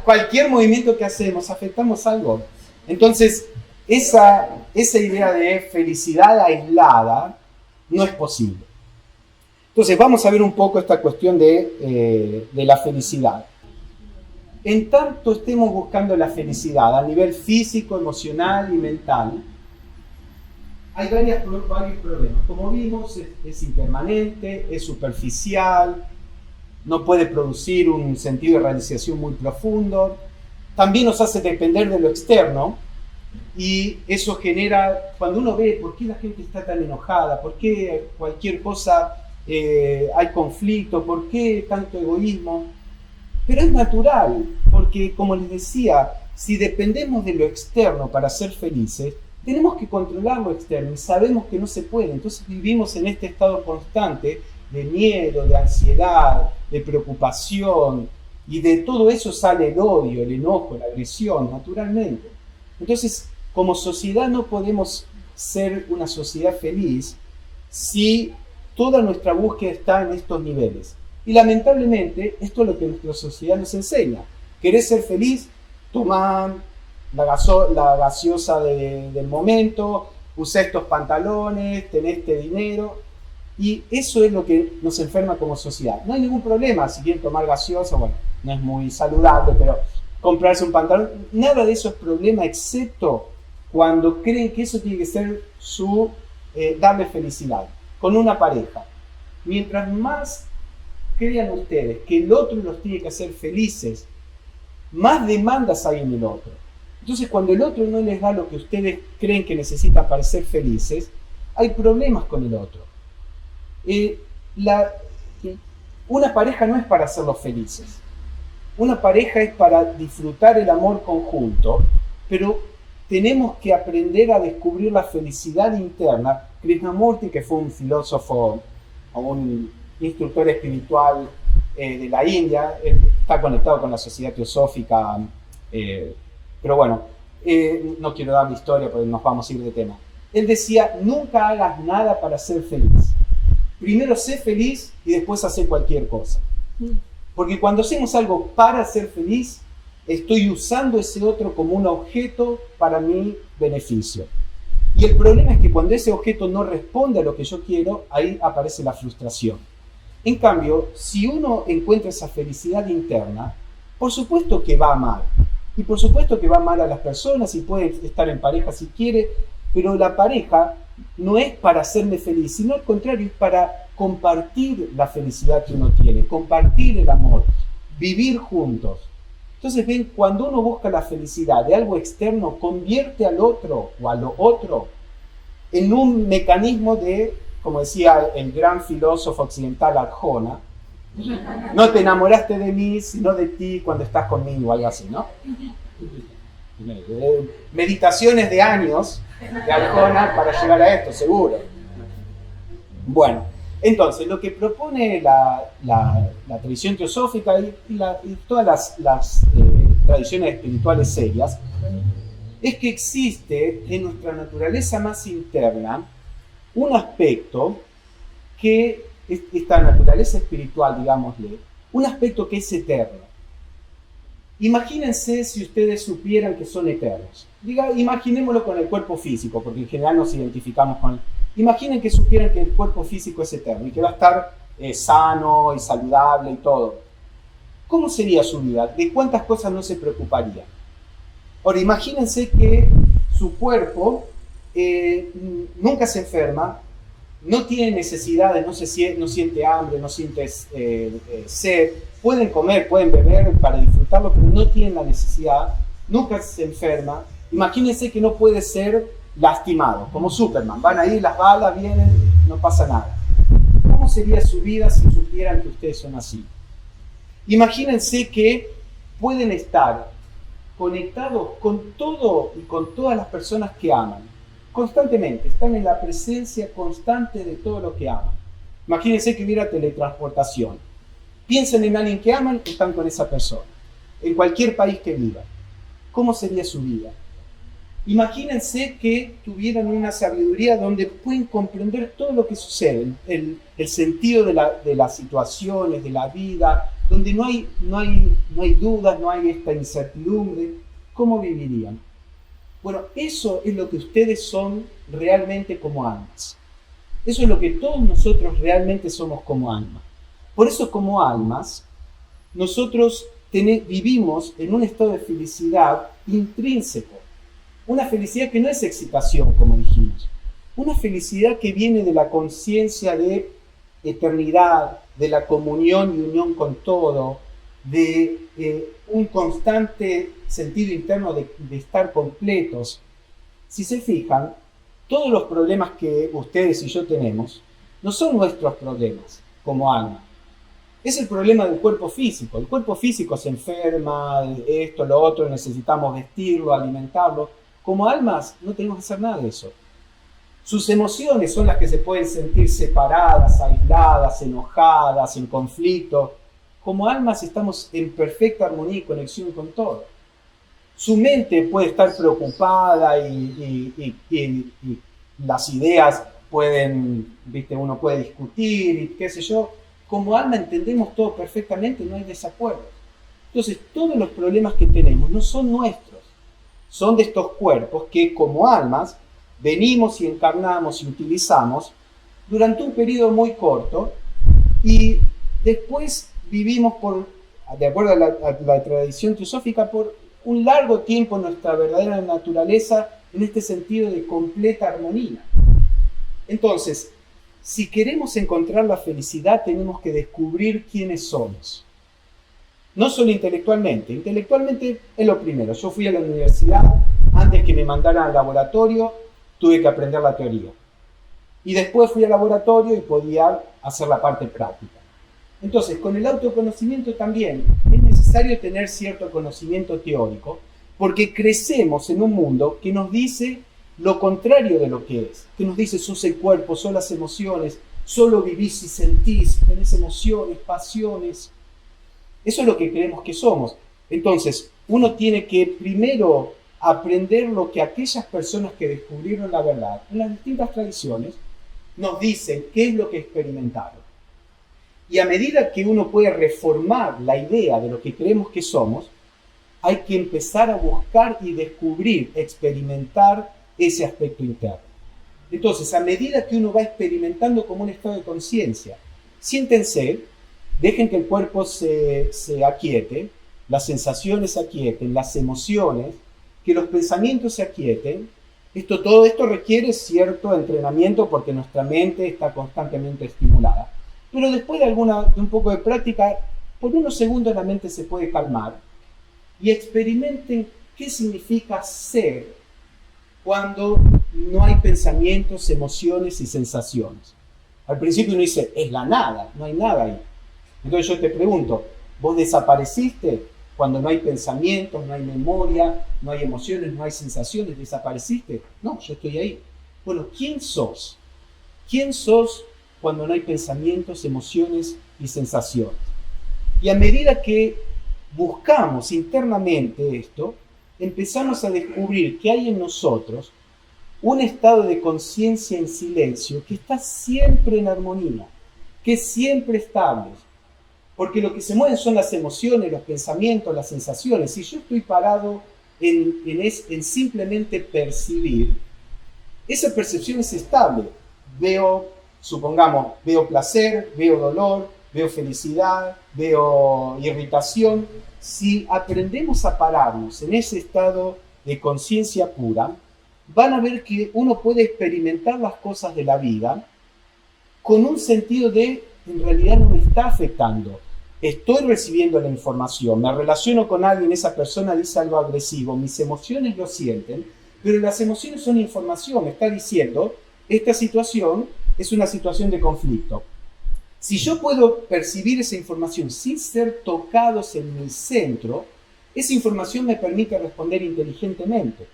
cualquier movimiento que hacemos afectamos algo. Entonces, esa idea de felicidad aislada no es posible. Entonces, vamos a ver un poco esta cuestión de la felicidad. En tanto estemos buscando la felicidad a nivel físico, emocional y mental, hay varios problemas. Como vimos, es impermanente, es superficial, no puede producir un sentido de realización muy profundo. También nos hace depender de lo externo y eso genera, cuando uno ve por qué la gente está tan enojada, por qué cualquier cosa hay conflicto, por qué tanto egoísmo. Pero es natural, porque como les decía, si dependemos de lo externo para ser felices, tenemos que controlar lo externo y sabemos que no se puede. Entonces vivimos en este estado constante de miedo, de ansiedad, de preocupación, y de todo eso sale el odio, el enojo, la agresión, naturalmente. Entonces, como sociedad no podemos ser una sociedad feliz si toda nuestra búsqueda está en estos niveles. Y lamentablemente, esto es lo que nuestra sociedad nos enseña. ¿Querés ser feliz? Toma la gaseosa del momento, usa estos pantalones, tenés este dinero, y eso es lo que nos enferma como sociedad. No hay ningún problema si quieren tomar gaseosa, bueno, no es muy saludable, pero comprarse un pantalón, nada de eso es problema, excepto cuando creen que eso tiene que ser su darle felicidad, con una pareja. Mientras más crean ustedes que el otro los tiene que hacer felices, más demandas hay en el otro. Entonces, cuando el otro no les da lo que ustedes creen que necesitan para ser felices, hay problemas con el otro. Una pareja no es para hacerlos felices. Una pareja es para disfrutar el amor conjunto, pero tenemos que aprender a descubrir la felicidad interna. Krishnamurti, que fue un filósofo o un instructor espiritual de la India, él está conectado con la sociedad teosófica, pero bueno, no quiero dar la historia porque nos vamos a ir de tema. Él decía, nunca hagas nada para ser feliz. Primero sé feliz y después hacer cualquier cosa. Porque cuando hacemos algo para ser feliz, estoy usando ese otro como un objeto para mi beneficio. Y el problema es que cuando ese objeto no responde a lo que yo quiero, ahí aparece la frustración. En cambio, si uno encuentra esa felicidad interna, por supuesto que va mal. Y por supuesto que va mal a las personas y puede estar en pareja si quiere, pero la pareja no es para hacerme feliz, sino al contrario, es para compartir la felicidad que uno tiene, compartir el amor, vivir juntos. Entonces, ven, cuando uno busca la felicidad de algo externo, convierte al otro o a lo otro en un mecanismo de, como decía el gran filósofo occidental Arjona, no te enamoraste de mí, sino de ti cuando estás conmigo, algo así, ¿no? Meditaciones de años de Arjona para llegar a esto, seguro. Bueno, entonces, lo que propone la tradición teosófica y todas las tradiciones espirituales serias es que existe en nuestra naturaleza más interna un aspecto que, esta naturaleza espiritual, digámosle, un aspecto que es eterno. Imagínense si ustedes supieran que son eternos. Imaginémoslo con el cuerpo físico, porque en general nos identificamos con él. Imaginen que supieran que el cuerpo físico es eterno y que va a estar sano y saludable y todo. ¿Cómo sería su vida? ¿De cuántas cosas no se preocuparía? Ahora, imagínense que su cuerpo nunca se enferma, no tiene necesidades, no siente hambre, no siente sed, pueden comer, pueden beber para disfrutarlo, pero no tienen la necesidad, nunca se enferma. Imagínense que no puede ser lastimado, como Superman. Van ahí, las balas vienen, no pasa nada. ¿Cómo sería su vida si supieran que ustedes son así? Imagínense que pueden estar conectados con todo y con todas las personas que aman. Constantemente, están en la presencia constante de todo lo que aman. Imagínense que hubiera teletransportación. Piensen en alguien que aman y están con esa persona. En cualquier país que vivan. ¿Cómo sería su vida? Imagínense que tuvieran una sabiduría donde pueden comprender todo lo que sucede, el sentido de las situaciones, de la vida, donde no hay dudas, no hay esta incertidumbre. ¿Cómo vivirían? Bueno, eso es lo que ustedes son realmente como almas. Eso es lo que todos nosotros realmente somos como almas. Por eso, como almas, nosotros vivimos en un estado de felicidad intrínseco. Una felicidad que no es excitación, como dijimos. Una felicidad que viene de la conciencia de eternidad, de la comunión y unión con todo, de un constante sentido interno de estar completos. Si se fijan, todos los problemas que ustedes y yo tenemos no son nuestros problemas como alma. Es el problema del cuerpo físico. El cuerpo físico se enferma, esto, lo otro, necesitamos vestirlo, alimentarlo. Como almas no tenemos que hacer nada de eso. Sus emociones son las que se pueden sentir separadas, aisladas, enojadas, en conflicto. Como almas estamos en perfecta armonía y conexión con todo. Su mente puede estar preocupada y las ideas pueden, uno puede discutir y qué sé yo. Como alma entendemos todo perfectamente, no hay desacuerdo. Entonces, todos los problemas que tenemos no son nuestros, son de estos cuerpos que como almas venimos y encarnamos y utilizamos durante un periodo muy corto y después vivimos, de acuerdo a la tradición teosófica, por un largo tiempo nuestra verdadera naturaleza en este sentido de completa armonía. Entonces, si queremos encontrar la felicidad, tenemos que descubrir quiénes somos. No solo intelectualmente. Intelectualmente es lo primero. Yo fui a la universidad, antes que me mandaran al laboratorio, tuve que aprender la teoría. Y después fui al laboratorio y podía hacer la parte práctica. Entonces, con el autoconocimiento también es necesario tener cierto conocimiento teórico, porque crecemos en un mundo que nos dice lo contrario de lo que es, que nos dice sos el cuerpo, son las emociones, solo vivís y sentís, tenés emociones, pasiones. Eso es lo que creemos que somos. Entonces, uno tiene que primero aprender lo que aquellas personas que descubrieron la verdad en las distintas tradiciones nos dicen qué es lo que experimentaron. Y a medida que uno puede reformar la idea de lo que creemos que somos, hay que empezar a buscar y descubrir, experimentar ese aspecto interno. Entonces, a medida que uno va experimentando como un estado de conciencia, siéntense, dejen que el cuerpo se aquiete, las sensaciones se aquieten, las emociones, que los pensamientos se aquieten. Todo esto requiere cierto entrenamiento porque nuestra mente está constantemente estimulada. Pero después de un poco de práctica, por unos segundos la mente se puede calmar y experimenten qué significa ser cuando no hay pensamientos, emociones y sensaciones. Al principio uno dice, es la nada, no hay nada ahí. Entonces yo te pregunto, ¿vos desapareciste cuando no hay pensamientos, no hay memoria, no hay emociones, no hay sensaciones? ¿Desapareciste? No, yo estoy ahí. Bueno, ¿quién sos? ¿Quién sos cuando no hay pensamientos, emociones y sensaciones? Y a medida que buscamos internamente esto, empezamos a descubrir que hay en nosotros un estado de conciencia en silencio que está siempre en armonía, que es siempre estable. Porque lo que se mueven son las emociones, los pensamientos, las sensaciones. Si yo estoy parado en simplemente percibir, esa percepción es estable. Supongamos, veo placer, veo dolor, veo felicidad, veo irritación. Si aprendemos a pararnos en ese estado de conciencia pura, van a ver que uno puede experimentar las cosas de la vida con un sentido de, en realidad no me está afectando. Estoy recibiendo la información, me relaciono con alguien, esa persona dice algo agresivo, mis emociones lo sienten, pero las emociones son información, me está diciendo, esta situación es una situación de conflicto. Si yo puedo percibir esa información sin ser tocados en mi centro, esa información me permite responder inteligentemente.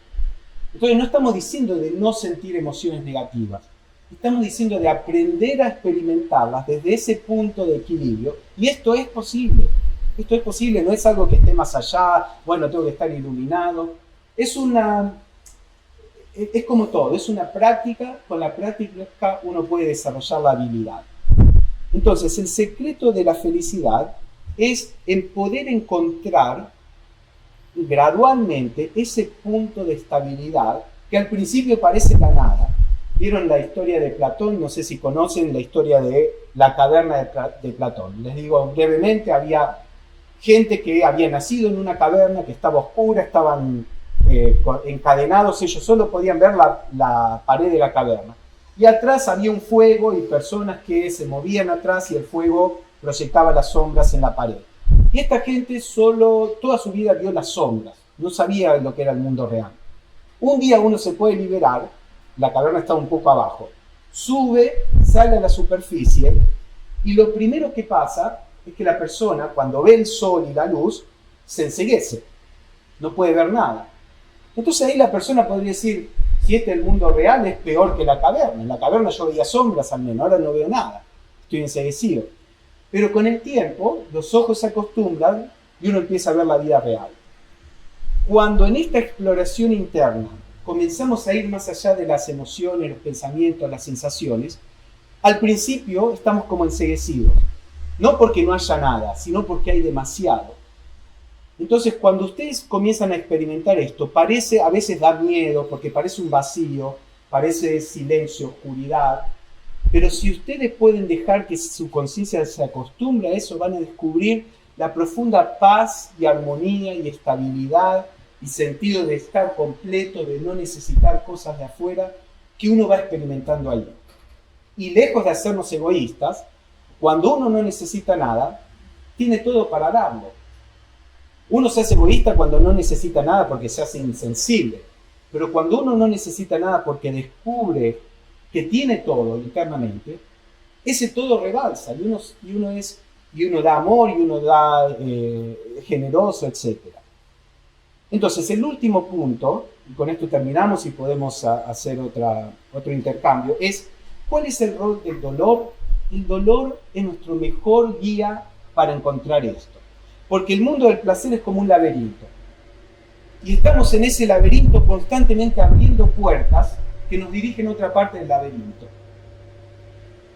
Entonces no estamos diciendo de no sentir emociones negativas, estamos diciendo de aprender a experimentarlas desde ese punto de equilibrio, y esto es posible. Esto es posible, no es algo que esté más allá, bueno, tengo que estar iluminado. Es como todo, es una práctica, con la práctica uno puede desarrollar la habilidad. Entonces, el secreto de la felicidad es en poder encontrar gradualmente ese punto de estabilidad que al principio parece la nada. ¿Vieron la historia de Platón? No sé si conocen la historia de la caverna de Platón. Les digo brevemente, había gente que había nacido en una caverna que estaba oscura, estaban encadenados, ellos solo podían ver la pared de la caverna. Y atrás había un fuego y personas que se movían atrás y el fuego proyectaba las sombras en la pared. Y esta gente toda su vida vio las sombras, no sabía lo que era el mundo real. Un día uno se puede liberar, la caverna está un poco abajo, sube, sale a la superficie y lo primero que pasa es que la persona, cuando ve el sol y la luz, se enceguece, no puede ver nada. Entonces ahí la persona podría decir, si este es el mundo real, es peor que la caverna. En la caverna yo veía sombras al menos, ahora no veo nada, estoy enceguecido. Pero con el tiempo, los ojos se acostumbran y uno empieza a ver la vida real. Cuando en esta exploración interna comenzamos a ir más allá de las emociones, los pensamientos, las sensaciones, al principio estamos como enceguecidos. No porque no haya nada, sino porque hay demasiado. Entonces, cuando ustedes comienzan a experimentar esto, a veces da miedo, porque parece un vacío, parece silencio, oscuridad, pero si ustedes pueden dejar que su conciencia se acostumbre a eso, van a descubrir la profunda paz y armonía y estabilidad y sentido de estar completo, de no necesitar cosas de afuera, que uno va experimentando ahí. Y lejos de hacernos egoístas, cuando uno no necesita nada, tiene todo para darlo. Uno se hace egoísta cuando no necesita nada porque se hace insensible. Pero cuando uno no necesita nada porque descubre que tiene todo internamente, ese todo rebalsa y uno da amor y uno da generoso, etc. Entonces, el último punto, y con esto terminamos y podemos hacer otro intercambio, es ¿cuál es el rol del dolor? El dolor es nuestro mejor guía para encontrar esto. Porque el mundo del placer es como un laberinto. Y estamos en ese laberinto constantemente abriendo puertas que nos dirigen a otra parte del laberinto.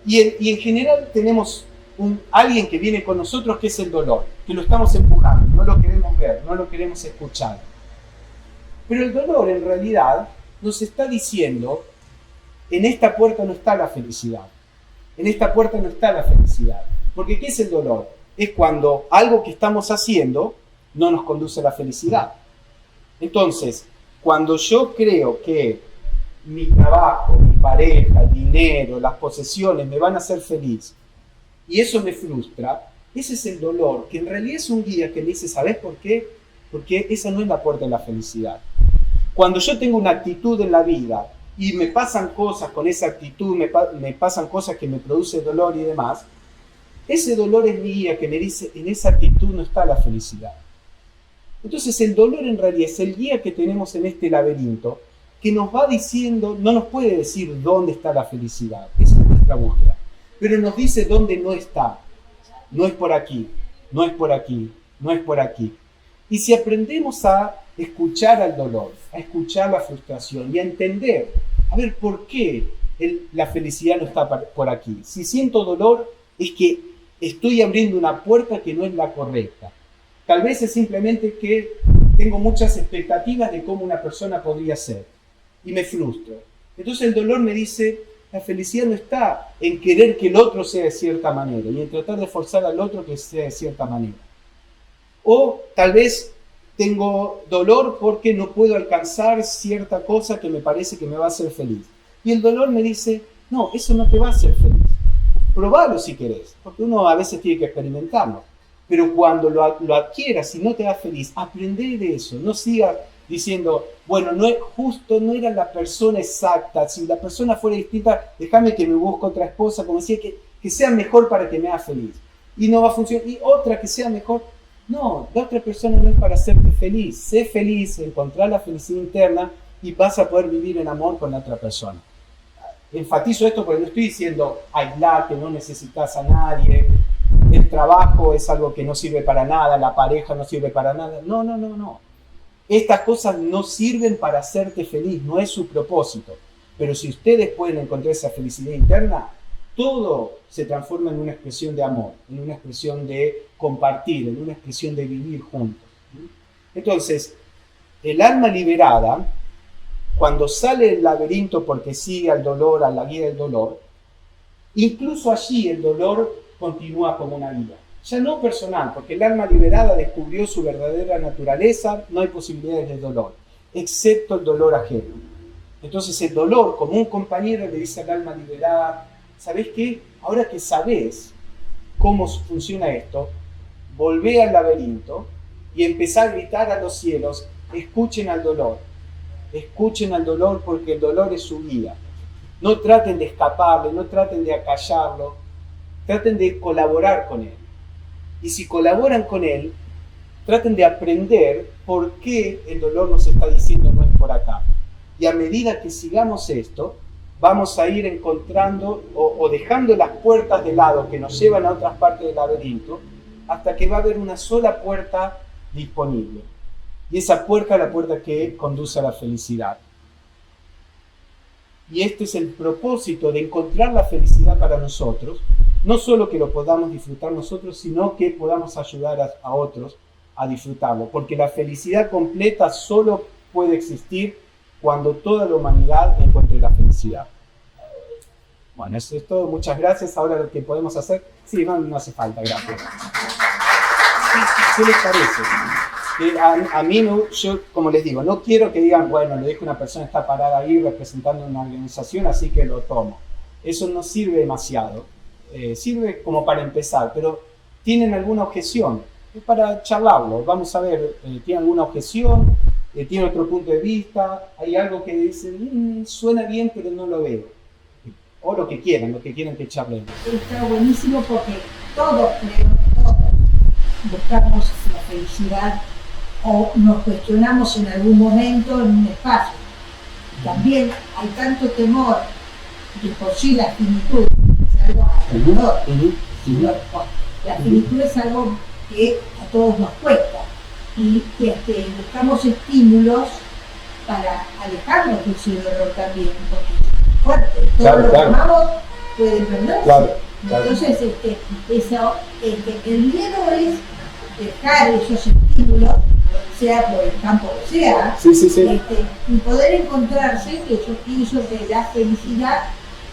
Y en general tenemos alguien que viene con nosotros que es el dolor, que lo estamos empujando, no lo queremos ver, no lo queremos escuchar. Pero el dolor en realidad nos está diciendo, en esta puerta no está la felicidad. En esta puerta no está la felicidad. Porque ¿qué es el dolor? Es cuando algo que estamos haciendo no nos conduce a la felicidad. Entonces, cuando yo creo que mi trabajo, mi pareja, el dinero, las posesiones me van a hacer feliz y eso me frustra, ese es el dolor, que en realidad es un guía que me dice, ¿sabes por qué? porque esa no es la puerta de la felicidad. Cuando yo tengo una actitud en la vida y me pasan cosas con esa actitud, me pasan cosas que me producen dolor y demás, ese dolor es mi guía que me dice, en esa actitud no está la felicidad. Entonces el dolor en realidad es el guía que tenemos en este laberinto, que nos va diciendo, no nos puede decir dónde está la felicidad, esa es nuestra búsqueda, pero nos dice dónde no está. No es por aquí, no es por aquí, no es por aquí. Y si aprendemos a escuchar al dolor, a escuchar la frustración y a entender, a ver, ¿por qué la felicidad no está por aquí? Si siento dolor, es que estoy abriendo una puerta que no es la correcta. Tal vez es simplemente que tengo muchas expectativas de cómo una persona podría ser y me frustro. Entonces el dolor me dice, la felicidad no está en querer que el otro sea de cierta manera y en tratar de forzar al otro que sea de cierta manera. O tal vez tengo dolor porque no puedo alcanzar cierta cosa que me parece que me va a hacer feliz. Y el dolor me dice, no, eso no te va a hacer feliz. Probalo si querés, porque uno a veces tiene que experimentarlo. Pero cuando lo adquieras y no te da feliz, aprende de eso. No sigas diciendo, bueno, no era la persona exacta. Si la persona fuera distinta, déjame que me busque otra esposa, como decía, que sea mejor para que me haga feliz. Y no va a funcionar. Y otra que sea mejor. No, la otra persona no es para hacerte feliz. Sé feliz, encontrar la felicidad interna y vas a poder vivir en amor con la otra persona. Enfatizo esto porque no estoy diciendo aislate, no necesitas a nadie, el trabajo es algo que no sirve para nada, la pareja no sirve para nada. No. Estas cosas no sirven para hacerte feliz, no es su propósito. Pero si ustedes pueden encontrar esa felicidad interna, todo se transforma en una expresión de amor, en una expresión de compartir, en una expresión de vivir juntos. Entonces, el alma liberada, cuando sale del laberinto porque sigue al dolor, a la guía del dolor, incluso allí el dolor continúa como una guía. Ya no personal, porque el alma liberada descubrió su verdadera naturaleza, no hay posibilidades de dolor, excepto el dolor ajeno. Entonces el dolor, como un compañero, le dice al alma liberada, ¿sabés qué? Ahora que sabés cómo funciona esto, volvé al laberinto y empezá a gritar a los cielos, escuchen al dolor porque el dolor es su guía. No traten de escaparle, no traten de acallarlo, traten de colaborar con él. Y si colaboran con él, traten de aprender por qué el dolor nos está diciendo no es por acá. Y a medida que sigamos esto, vamos a ir encontrando o dejando las puertas de lado que nos llevan a otras partes del laberinto, hasta que va a haber una sola puerta disponible. Y esa puerta es la puerta que conduce a la felicidad. Y este es el propósito de encontrar la felicidad para nosotros, no solo que lo podamos disfrutar nosotros, sino que podamos ayudar a otros a disfrutarlo, porque la felicidad completa solo puede existir cuando toda la humanidad encuentre la felicidad. Bueno, eso es todo. Muchas gracias. Ahora lo que podemos hacer... Sí, no hace falta, gracias. ¿Qué les parece? A mí, yo, como les digo, no quiero que digan, bueno, le dejo una persona está parada ahí representando una organización, así que lo tomo. Eso no sirve demasiado. Sirve como para empezar, pero ¿tienen alguna objeción? Es para charlarlo. Vamos a ver, ¿tienen alguna objeción? ¿Tienen otro punto de vista? ¿Hay algo que dicen, suena bien, pero no lo veo? O lo que quieran que charlen. Está buenísimo porque todos buscamos la felicidad o nos cuestionamos en algún momento en un espacio. También hay tanto temor que por sí la finitud es algo aterrador. La finitud es algo que a todos nos cuesta y buscamos estímulos para alejarnos de ese dolor también, porque es fuerte, todo lo que amamos puede perderse. Claro. Entonces, el miedo es dejar esos estímulos, sea por el campo que sea, y poder encontrarse, que yo pienso que la felicidad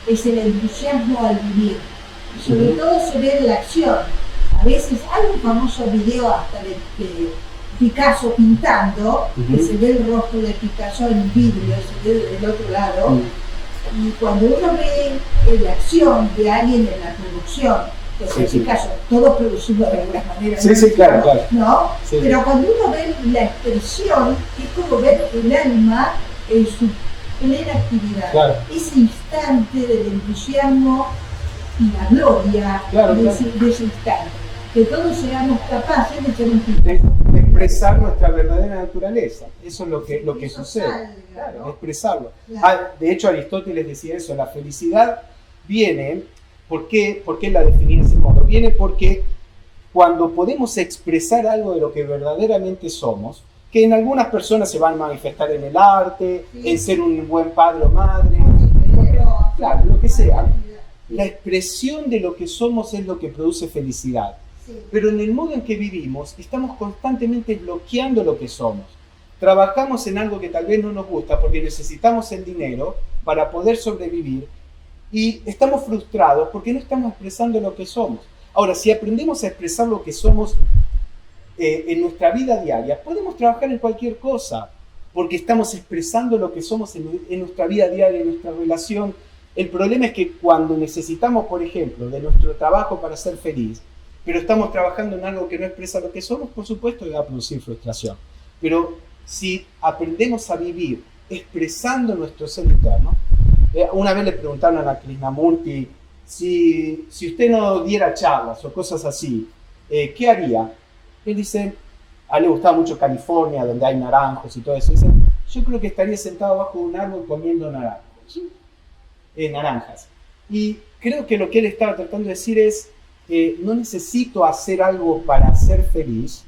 es el entusiasmo al vivir. Y sobre todo se ve en la acción. A veces hay un famoso video hasta de Picasso pintando, que se ve el rostro de Picasso en vidrio, se ve del otro lado. Y cuando uno ve la acción de alguien en la producción, pues Sí, en este sí. caso todos producimos de alguna manera, Sí, sí, claro, claro. ¿no? Sí. Pero cuando uno ve la expresión, es como ver el alma en su plena actividad. Claro. Ese instante del entusiasmo y la gloria Claro, de, claro. de ese instante. Que todos seamos capaces de ser un De expresar nuestra verdadera naturaleza. Eso es lo que Eso sucede. salga, Claro, ¿no? de expresarlo. Claro. De hecho, Aristóteles decía eso, la felicidad viene, ¿por qué la definía de ese modo? Viene porque cuando podemos expresar algo de lo que verdaderamente somos, que en algunas personas se van a manifestar en el arte, Sí. en ser un buen padre o madre, claro, lo que sea. La expresión de lo que somos es lo que produce felicidad. Sí. Pero en el modo en que vivimos, estamos constantemente bloqueando lo que somos. Trabajamos en algo que tal vez no nos gusta porque necesitamos el dinero para poder sobrevivir y estamos frustrados porque no estamos expresando lo que somos. Ahora, si aprendemos a expresar lo que somos en nuestra vida diaria, podemos trabajar en cualquier cosa porque estamos expresando lo que somos en nuestra vida diaria, en nuestra relación. El problema es que cuando necesitamos, por ejemplo, de nuestro trabajo para ser feliz, pero estamos trabajando en algo que no expresa lo que somos, por supuesto que va a producir frustración. Pero si aprendemos a vivir expresando nuestro ser interno, una vez le preguntaron a Krishnamurti, si usted no diera charlas o cosas así, ¿qué haría? Él dice, a él le gustaba mucho California, donde hay naranjos y todo eso. Dice, yo creo que estaría sentado bajo un árbol comiendo naranjas. Y creo que lo que él estaba tratando de decir es, no necesito hacer algo para ser feliz,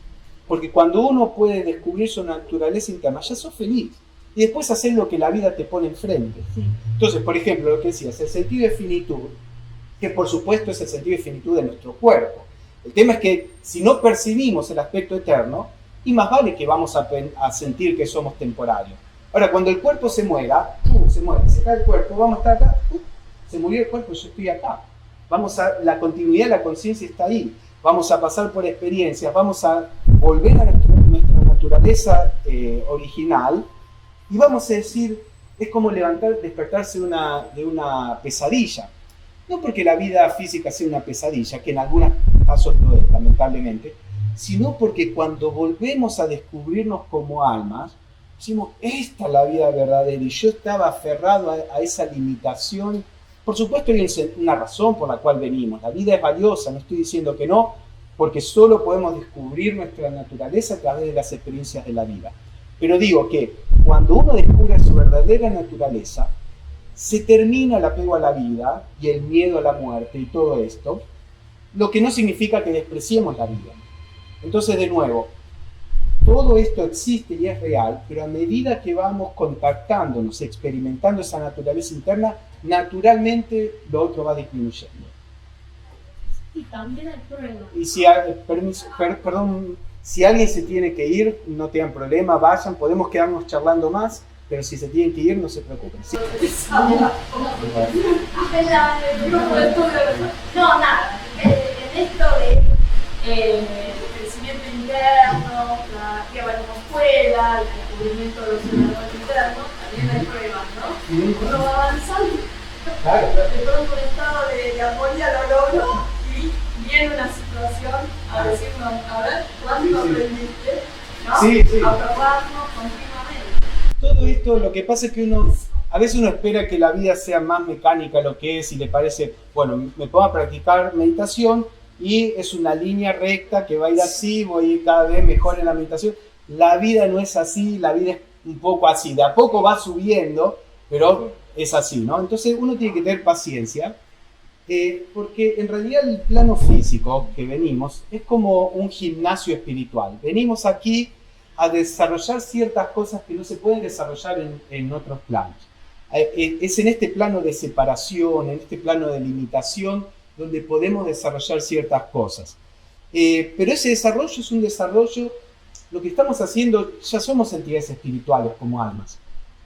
porque cuando uno puede descubrir su naturaleza interna, ya sos feliz. Y después hacer lo que la vida te pone enfrente. Sí. Entonces, por ejemplo, lo que decías, el sentido de finitud, que por supuesto es el sentido de finitud de nuestro cuerpo. El tema es que si no percibimos el aspecto eterno, y más vale que vamos a sentir que somos temporarios. Ahora, cuando el cuerpo se muera, se muere, se cae el cuerpo, vamos a estar acá, se murió el cuerpo, yo estoy acá. La continuidad de la conciencia está ahí. Vamos a pasar por experiencias, vamos a volver a nuestra naturaleza original y vamos a decir, es como despertarse de una pesadilla. No porque la vida física sea una pesadilla, que en algunos casos lo es, lamentablemente, sino porque cuando volvemos a descubrirnos como almas, decimos, esta es la vida verdadera, y yo estaba aferrado a esa limitación. Por supuesto hay una razón por la cual venimos, la vida es valiosa, no estoy diciendo que no, porque solo podemos descubrir nuestra naturaleza a través de las experiencias de la vida. Pero digo que cuando uno descubre su verdadera naturaleza, se termina el apego a la vida y el miedo a la muerte y todo esto, lo que no significa que despreciemos la vida. Entonces, de nuevo, todo esto existe y es real, pero a medida que vamos contactándonos, experimentando esa naturaleza interna, naturalmente lo otro va disminuyendo. Y también hay pruebas. Y si, si alguien se tiene que ir, no tengan problema, vayan, podemos quedarnos charlando más, pero si se tienen que ir, no se preocupen. ¿Sí? En el grupo de estudio, no, nada, en esto de crecimiento interno, la que va en la escuela, el descubrimiento de los observadores internos, también hay pruebas, ¿no? Uno va avanzando, Claro, de pronto un estado de armonía lo logró y viene una situación a decirnos, a ver, ¿cuánto aprendiste? ¿No? Sí, sí. A probarnos continuamente. todo esto, lo que pasa es que a veces uno espera que la vida sea más mecánica lo que es y le parece, bueno, me pongo a practicar meditación y es una línea recta que va a ir así, voy a ir cada vez mejor en la meditación. La vida no es así, la vida es un poco así, de a poco va subiendo, pero es así, ¿no? Entonces uno tiene que tener paciencia, porque en realidad el plano físico que venimos es como un gimnasio espiritual. Venimos aquí a desarrollar ciertas cosas que no se pueden desarrollar en otros planos. Es en este plano de separación, en este plano de limitación, donde podemos desarrollar ciertas cosas. Pero ese desarrollo es un desarrollo, lo que estamos haciendo, ya somos entidades espirituales como almas,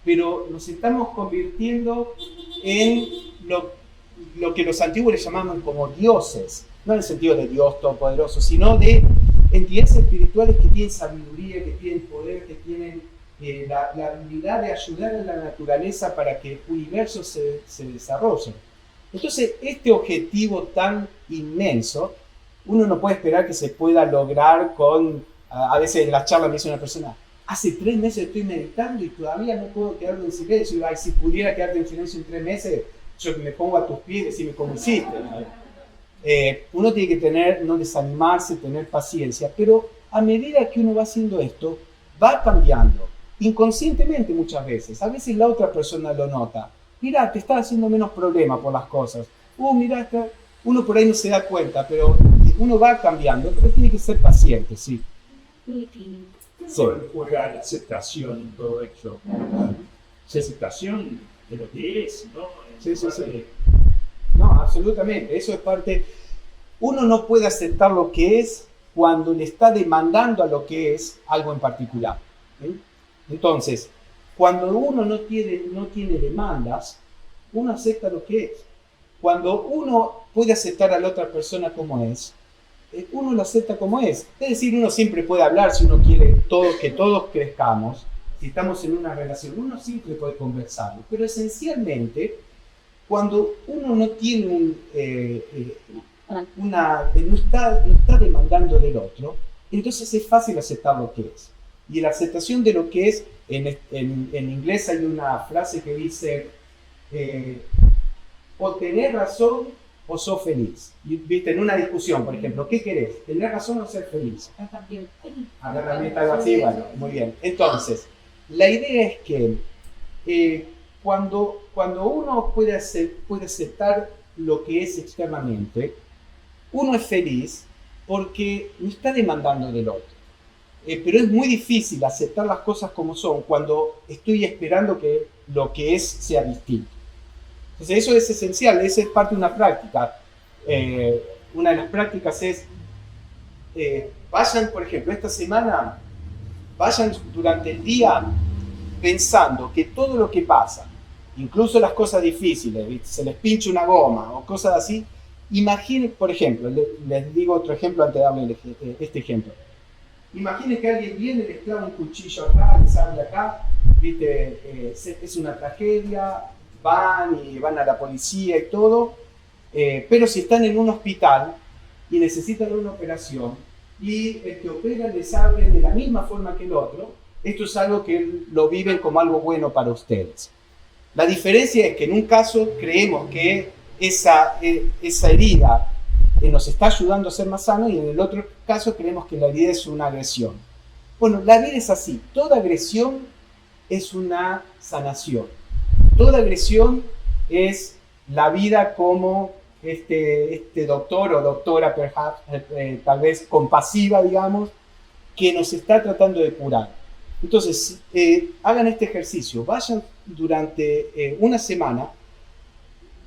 pero nos estamos convirtiendo en lo que los antiguos le llamaban como dioses, no en el sentido de Dios todopoderoso, sino de entidades espirituales que tienen sabiduría, que tienen poder, que tienen la habilidad de ayudar a la naturaleza para que el universo se desarrolle. Entonces, este objetivo tan inmenso, uno no puede esperar que se pueda lograr con, a veces en la charla me dice una persona, hace 3 meses estoy meditando y todavía no puedo quedarme en silencio. Y, ay, si pudiera quedarte en silencio en 3 meses, yo me pongo a tus pies y decirme cómo hiciste. Uno tiene que tener, no desanimarse, tener paciencia, pero a medida que uno va haciendo esto, va cambiando, inconscientemente muchas veces. A veces la otra persona lo nota. Mira, te estás haciendo menos problema por las cosas. Mira, uno por ahí no se da cuenta, pero uno va cambiando, pero tiene que ser paciente, sí. Sí. Juega la aceptación en todo esto. La aceptación de lo que es, ¿no? Sí. No, absolutamente. Eso es parte. Uno no puede aceptar lo que es cuando le está demandando a lo que es algo en particular. ¿Sí? Entonces, cuando uno no tiene demandas, uno acepta lo que es. Cuando uno puede aceptar a la otra persona como es, uno lo acepta como es. Es decir, uno siempre puede hablar si uno quiere que todos crezcamos. Si estamos en una relación, uno siempre puede conversarlo. Pero esencialmente, cuando uno no tiene no está demandando del otro, entonces es fácil aceptar lo que es. Y la aceptación de lo que es, en inglés hay una frase que dice, o tenés razón o sos feliz. Y, viste, en una discusión, por ejemplo, ¿qué querés? ¿Tener razón o ser feliz? Acá también está algo así, bueno, muy bien. Entonces, la idea es que cuando uno puede aceptar lo que es externamente, uno es feliz porque no está demandando del otro. Pero es muy difícil aceptar las cosas como son cuando estoy esperando que lo que es sea distinto. Entonces eso es esencial, esa es parte de una práctica. Una de las prácticas es, vayan, por ejemplo, esta semana, vayan durante el día pensando que todo lo que pasa, incluso las cosas difíciles, se les pincha una goma o cosas así, imaginen, por ejemplo, les digo otro ejemplo antes de darle este ejemplo. Imaginen que alguien viene, les clava un cuchillo acá, les abre acá, ¿viste? Es una tragedia, van a la policía y todo, pero si están en un hospital y necesitan una operación y el que opera les abre de la misma forma que el otro, esto es algo que lo viven como algo bueno para ustedes. La diferencia es que en un caso creemos que esa herida nos está ayudando a ser más sano y en el otro caso creemos que la herida es una agresión. Bueno, la vida es así. Toda agresión es una sanación. Toda agresión es la vida como este doctor o doctora, tal vez compasiva, digamos, que nos está tratando de curar. Entonces, hagan este ejercicio. Vayan durante una semana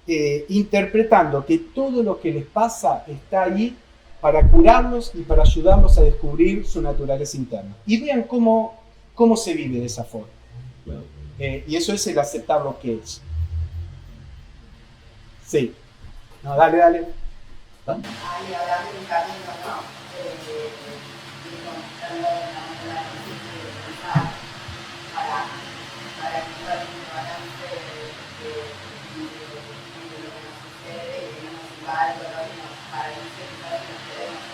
interpretando que todo lo que les pasa está ahí para curarlos y para ayudarlos a descubrir su naturaleza interna. Y vean cómo se vive de esa forma. Y eso es el aceptar lo que es. Sí. No, dale. Ahí hablando de un camino, ¿no? Encontrando la necesidad para encontrar un balance de lo que nos sucede y que nos va al dolor y nos paraliza y nos quedemos.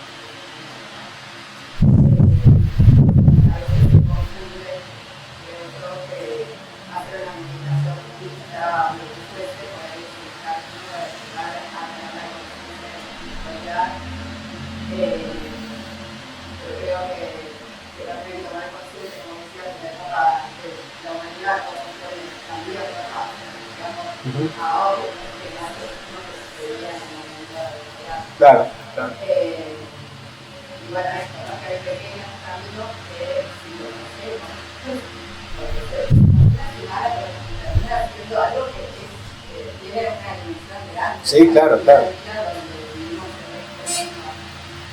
A veces se confunde que otro que hace una meditación budista o lo que fuese, por ahí es un camino de llegar a tener la conciencia de espiritualidad. Yo creo que también tomar conciencia, como decía, de la etapa de la humanidad, como fue también, digamos, ahora, que antes no se sucedía en el momento de la humanidad. Claro. Y bueno, esto, ¿no? Que hay pequeños caminos que si lo hacemos, porque se final, pero termina siendo algo que tiene una dimensión grande. Sí, claro.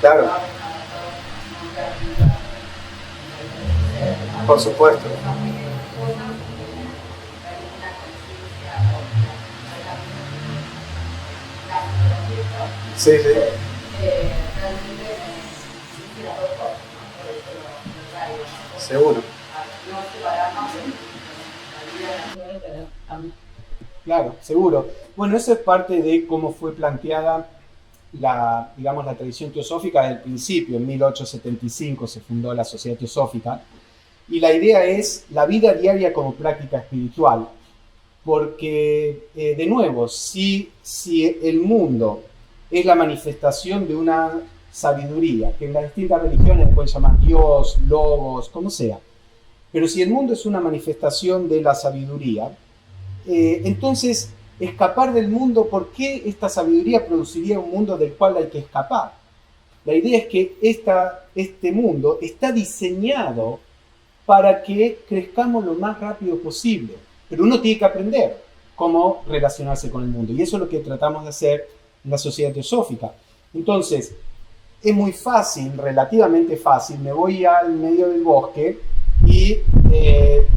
Claro. Por supuesto. Sí. Seguro. claro, seguro. Bueno, eso es parte de cómo fue planteada la tradición teosófica desde el principio. En 1875 se fundó la Sociedad Teosófica, y la idea es la vida diaria como práctica espiritual, porque, de nuevo, si el mundo es la manifestación de una sabiduría, que en las distintas religiones pueden llamar Dios, Logos, como sea, pero si el mundo es una manifestación de la sabiduría, entonces escapar del mundo, ¿por qué esta sabiduría produciría un mundo del cual hay que escapar? La idea es que este mundo está diseñado para que crezcamos lo más rápido posible, pero uno tiene que aprender cómo relacionarse con el mundo, y eso es lo que tratamos de hacer en la Sociedad Teosófica. Entonces, es muy fácil, relativamente fácil, me voy al medio del bosque y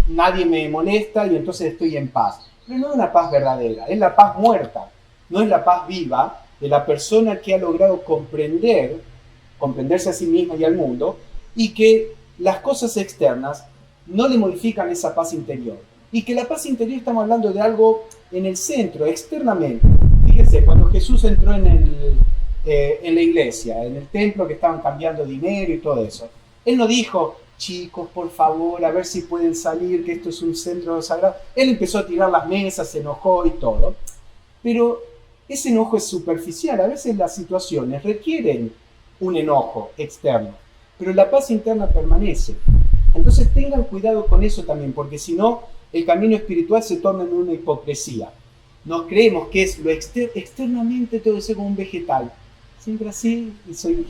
nadie me molesta y entonces estoy en paz. Pero no es una paz verdadera, es la paz muerta, no es la paz viva de la persona que ha logrado comprenderse a sí misma y al mundo, y que las cosas externas no le modifican esa paz interior. Y que la paz interior, estamos hablando de algo en el centro, externamente. Fíjense, cuando Jesús entró en la iglesia, en el templo, que estaban cambiando dinero y todo eso, Él no dijo: chicos, por favor, a ver si pueden salir, que esto es un centro sagrado. Él empezó a tirar las mesas, se enojó y todo. Pero ese enojo es superficial. A veces las situaciones requieren un enojo externo, pero la paz interna permanece. Entonces tengan cuidado con eso también, porque si no, el camino espiritual se torna en una hipocresía. Nos creemos que es lo externamente tengo que ser como un vegetal. Siempre así, y soy...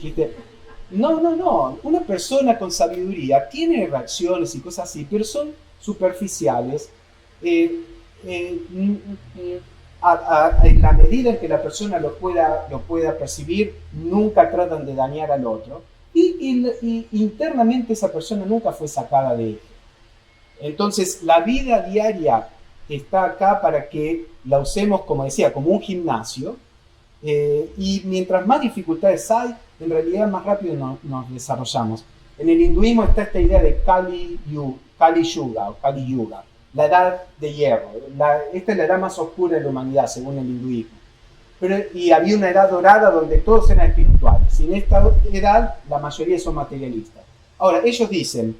No. Una persona con sabiduría tiene reacciones y cosas así, pero son superficiales. En la medida en que la persona lo pueda percibir, nunca tratan de dañar al otro. Y internamente esa persona nunca fue sacada de eje. Entonces, la vida diaria está acá para que la usemos, como decía, como un gimnasio. Y mientras más dificultades hay, en realidad más rápido nos desarrollamos. En el hinduismo está esta idea de Kali Yuga, la edad de hierro. Esta es la edad más oscura de la humanidad, según el hinduismo. Y había una edad dorada donde todos eran espirituales. Y en esta edad la mayoría son materialistas. Ahora, ellos dicen,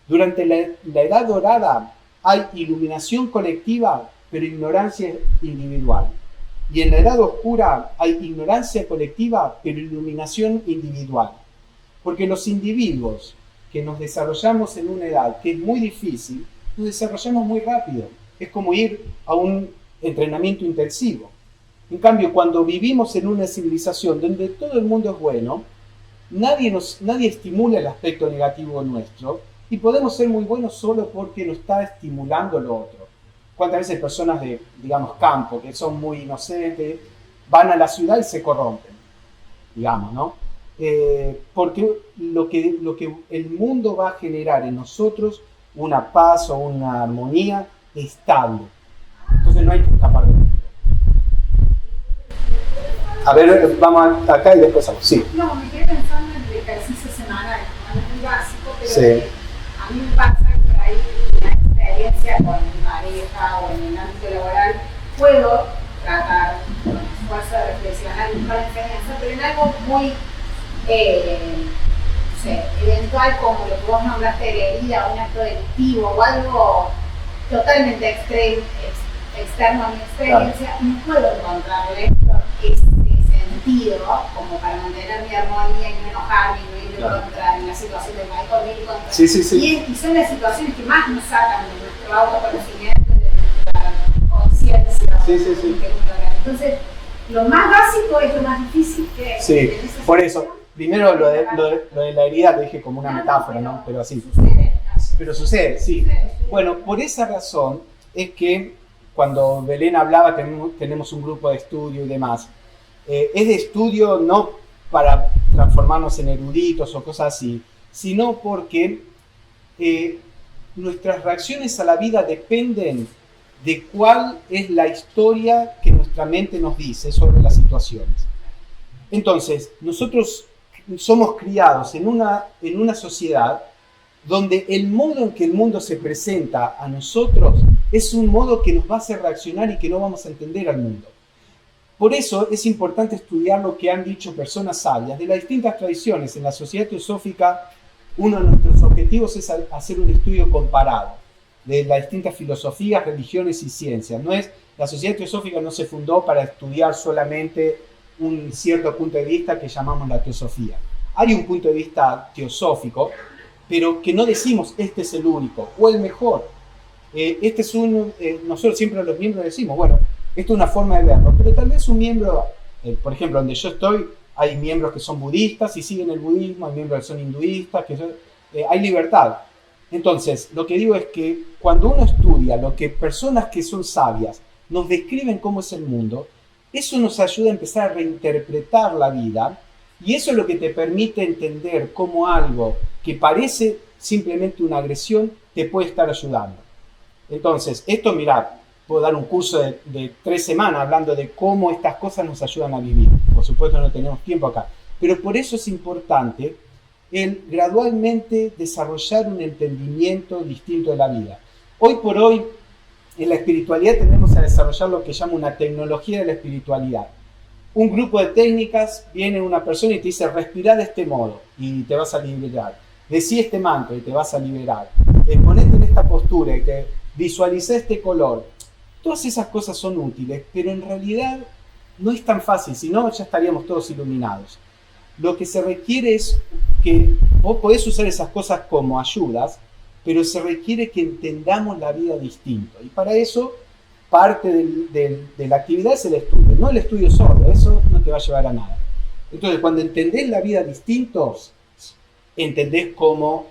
durante la edad dorada hay iluminación colectiva, pero ignorancia individual. Y en la edad oscura hay ignorancia colectiva, pero iluminación individual. Porque los individuos que nos desarrollamos en una edad que es muy difícil, nos desarrollamos muy rápido. Es como ir a un entrenamiento intensivo. En cambio, cuando vivimos en una civilización donde todo el mundo es bueno, nadie estimula el aspecto negativo nuestro, y podemos ser muy buenos solo porque nos está estimulando lo otro. ¿Cuántas veces personas de, digamos, campo, que son muy inocentes, van a la ciudad y se corrompen? Digamos, ¿no? Porque lo que el mundo va a generar en nosotros, una paz o una armonía estable. Entonces no hay que escapar de mundo. A ver, vamos acá y después vamos. Sí. No, me quedé pensando en el ejercicio semanal, algo muy básico, pero Sí. a mí me pasa que por ahí una experiencia con mi pareja o en el ámbito laboral, puedo tratar con esfuerzo de reflexionar y buscar enseñanza, pero en algo muy eventual, como lo que vos nombraste de la herida, un acto delictivo o algo totalmente externo a mi experiencia, no puedo encontrarle ese sentido como para mantener mi armonía y no enojarme y no ir contra en la situación del maicón, ir contra. Sí. Y son las situaciones que más nos sacan de nuestro autoconocimiento, de nuestra conciencia. Sí. Entonces, lo más básico es lo más difícil que es. Sí, por eso. Primero lo de la herida lo dije como una metáfora, ¿no? Pero así. Sucede. Pero sucede, sí. Bueno, por esa razón es que cuando Belén hablaba, tenemos un grupo de estudio y demás. Es de estudio no para transformarnos en eruditos o cosas así, sino porque nuestras reacciones a la vida dependen de cuál es la historia que nuestra mente nos dice sobre las situaciones. Entonces, nosotros somos criados en una sociedad donde el modo en que el mundo se presenta a nosotros es un modo que nos va a hacer reaccionar y que no vamos a entender al mundo. Por eso es importante estudiar lo que han dicho personas sabias de las distintas tradiciones. En la Sociedad Teosófica, uno de nuestros objetivos es hacer un estudio comparado de las distintas filosofías, religiones y ciencias. La Sociedad Teosófica no se fundó para estudiar solamente un cierto punto de vista que llamamos la teosofía. Hay un punto de vista teosófico, pero que no decimos este es el único o el mejor. Nosotros siempre los miembros decimos, bueno, esto es una forma de verlo, pero tal vez un miembro, por ejemplo, donde yo estoy, hay miembros que son budistas y siguen el budismo, hay miembros que son hinduistas, hay libertad. Entonces, lo que digo es que cuando uno estudia lo que personas que son sabias nos describen cómo es el mundo, eso nos ayuda a empezar a reinterpretar la vida, y eso es lo que te permite entender cómo algo que parece simplemente una agresión te puede estar ayudando. Entonces, esto, mirad, puedo dar un curso de 3 semanas hablando de cómo estas cosas nos ayudan a vivir. Por supuesto no tenemos tiempo acá, pero por eso es importante el gradualmente desarrollar un entendimiento distinto de la vida. Hoy por hoy, en la espiritualidad tendemos a desarrollar lo que llama una tecnología de la espiritualidad. Un grupo de técnicas, viene una persona y te dice, respirá de este modo y te vas a liberar. Decí este mantra y te vas a liberar. Ponete en esta postura y te visualiza este color. Todas esas cosas son útiles, pero en realidad no es tan fácil, si no ya estaríamos todos iluminados. Lo que se requiere es que vos podés usar esas cosas como ayudas, pero se requiere que entendamos la vida distinto. Y para eso, parte de la actividad es el estudio, no el estudio solo, eso no te va a llevar a nada. Entonces, cuando entendés la vida distintos, entendés cómo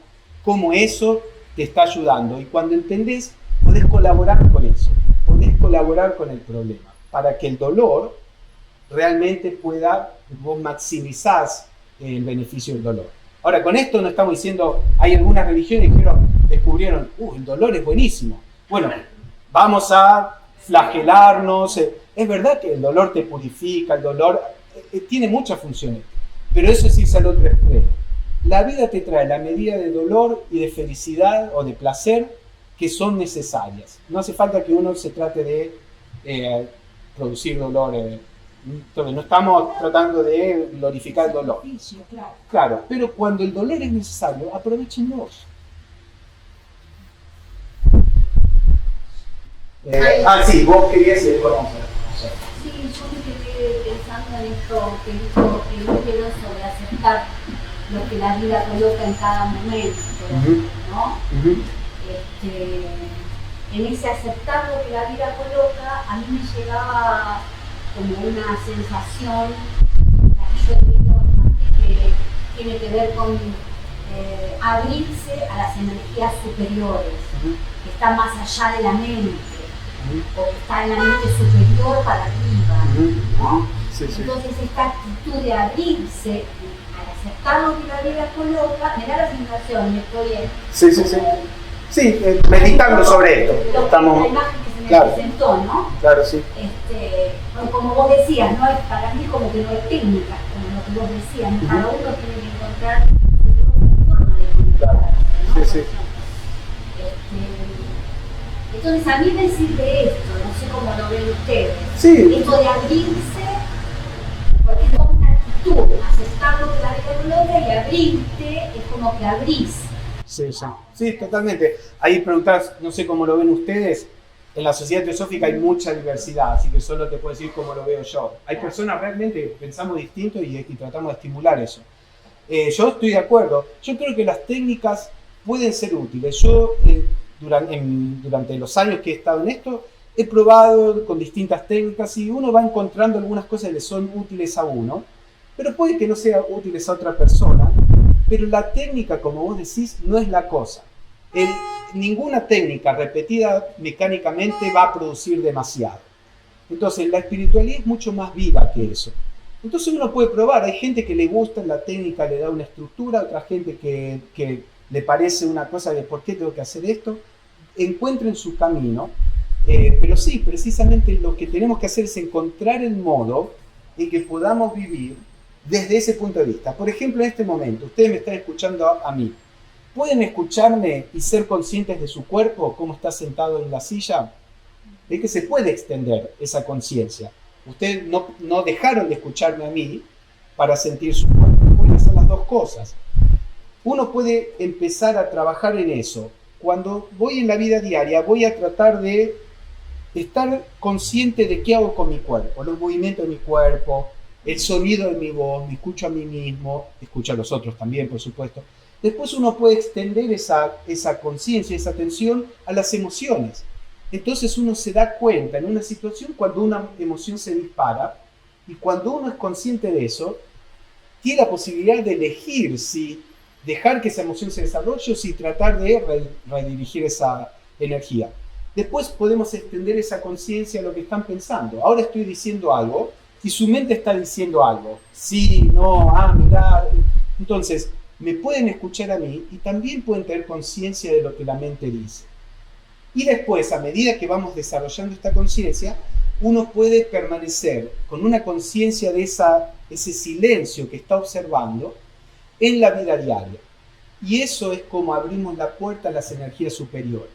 eso te está ayudando. Y cuando entendés, podés colaborar con eso, podés colaborar con el problema, para que el dolor realmente vos maximizás el beneficio del dolor. Ahora, con esto no estamos diciendo, hay algunas religiones que descubrieron, el dolor es buenísimo. Bueno, vamos a flagelarnos. Es verdad que el dolor te purifica, el dolor tiene muchas funciones, pero eso es irse al otro extremo. La vida te trae la medida de dolor y de felicidad o de placer que son necesarias. No hace falta que uno se trate de producir dolor. Entonces, no estamos tratando de glorificar el dolor. Claro, pero cuando el dolor es necesario, aprovechenlo. Sí, vos querías decir. Sí, yo me quedé pensando en esto que dijo el libro sobre aceptar lo que la vida coloca en cada momento, ¿no? En ese aceptar lo que la vida coloca, a mí me llegaba como una sensación, la que yo he vivido bastante, que tiene que ver con abrirse a las energías superiores, que están más allá de la mente, o que está en la mente superior para arriba, ¿no? Sí. Entonces esta actitud de abrirse al aceptar lo que la vida coloca, me da la sensación, estoy Sí, meditando sobre esto. Estamos, la imagen que se me presentó, ¿no? Claro, sí. Como vos decías, ¿no? Para mí como que no hay técnica, como lo que vos decías, ¿no? Cada uno tiene que encontrar su forma de comunicar, ¿no? Sí. Entonces a mí me sirve esto, no sé cómo lo ven ustedes. Sí. Esto de abrirse, porque es como una actitud, aceptar lo que la vida coloca y abrirte es como que abrís. Sí, totalmente. Ahí preguntás, no sé cómo lo ven ustedes, en la sociedad teosófica hay mucha diversidad, así que solo te puedo decir cómo lo veo yo. Hay personas realmente que pensamos distinto y tratamos de estimular eso. Yo estoy de acuerdo. Yo creo que las técnicas pueden ser útiles. Yo, durante los años que he estado en esto, he probado con distintas técnicas y uno va encontrando algunas cosas que le son útiles a uno, pero puede que no sean útiles a otra persona. Pero la técnica, como vos decís, no es la cosa. Ninguna técnica repetida mecánicamente va a producir demasiado. Entonces, la espiritualidad es mucho más viva que eso. Entonces uno puede probar. Hay gente que le gusta la técnica, le da una estructura, otra gente que le parece una cosa de ¿por qué tengo que hacer esto? Encuentren su camino. Pero sí, precisamente lo que tenemos que hacer es encontrar el modo en que podamos vivir desde ese punto de vista. Por ejemplo, en este momento, ustedes me están escuchando a mí. ¿Pueden escucharme y ser conscientes de su cuerpo, cómo está sentado en la silla? Es que se puede extender esa conciencia. Ustedes no dejaron de escucharme a mí para sentir su cuerpo. Pueden hacer las dos cosas. Uno puede empezar a trabajar en eso. Cuando voy en la vida diaria, voy a tratar de estar consciente de qué hago con mi cuerpo, los movimientos de mi cuerpo, el sonido de mi voz, me escucho a mí mismo, escucho a los otros también, por supuesto. Después uno puede extender esa conciencia, esa atención a las emociones. Entonces uno se da cuenta en una situación cuando una emoción se dispara, y cuando uno es consciente de eso, tiene la posibilidad de elegir si dejar que esa emoción se desarrolle o si tratar de redirigir esa energía. Después podemos extender esa conciencia a lo que están pensando. Ahora estoy diciendo algo y su mente está diciendo algo. Sí, no, mirá. Entonces, me pueden escuchar a mí y también pueden tener conciencia de lo que la mente dice. Y después, a medida que vamos desarrollando esta conciencia, uno puede permanecer con una conciencia de ese silencio que está observando en la vida diaria. Y eso es como abrimos la puerta a las energías superiores.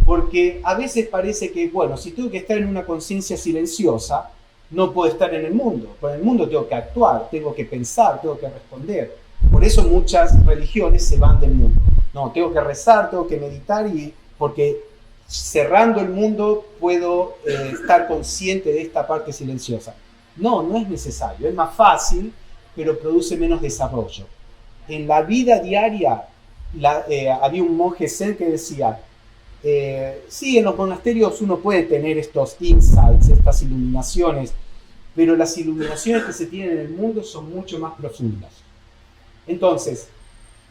Porque a veces parece que, bueno, si tengo que estar en una conciencia silenciosa, no puedo estar en el mundo. Con el mundo tengo que actuar, tengo que pensar, tengo que responder. Por eso muchas religiones se van del mundo. No, tengo que rezar, tengo que meditar, porque cerrando el mundo puedo estar consciente de esta parte silenciosa. No es necesario. Es más fácil, pero produce menos desarrollo. En la vida diaria había un monje zen que decía, sí, en los monasterios uno puede tener estos insights, estas iluminaciones, pero las iluminaciones que se tienen en el mundo son mucho más profundas. Entonces,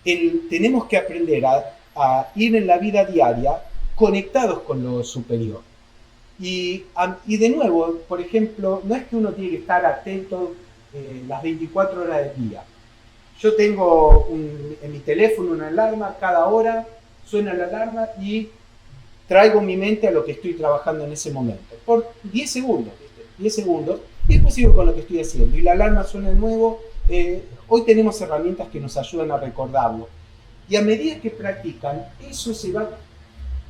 tenemos que aprender a ir en la vida diaria conectados con lo superior. Y de nuevo, por ejemplo, no es que uno tiene que estar atento las 24 horas del día. Yo tengo en mi teléfono una alarma, cada hora suena la alarma y traigo mi mente a lo que estoy trabajando en ese momento. Por 10 segundos, y después sigo con lo que estoy haciendo. Y la alarma suena de nuevo. Hoy tenemos herramientas que nos ayudan a recordarlo. Y a medida que practican, eso se va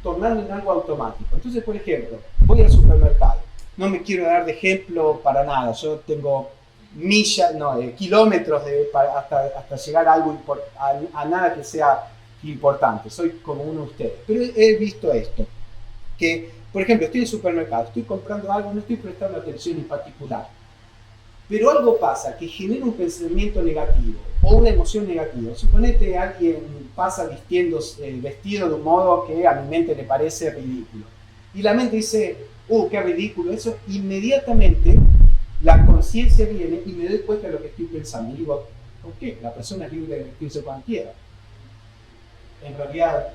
tornando en algo automático. Entonces, por ejemplo, voy al supermercado. No me quiero dar de ejemplo para nada. Yo tengo kilómetros hasta llegar a algo a nada que sea importante. Soy como uno de ustedes. Pero he visto esto. Que, por ejemplo, estoy en el supermercado, estoy comprando algo, no estoy prestando atención en particular. Pero algo pasa que genera un pensamiento negativo o una emoción negativa. Suponete alguien pasa vestido de un modo que a mi mente le parece ridículo. Y la mente dice, qué ridículo eso. Inmediatamente la conciencia viene y me doy cuenta de lo que estoy pensando. Y digo, ¿por qué? La persona es libre de vestirse cuando quiera. En realidad,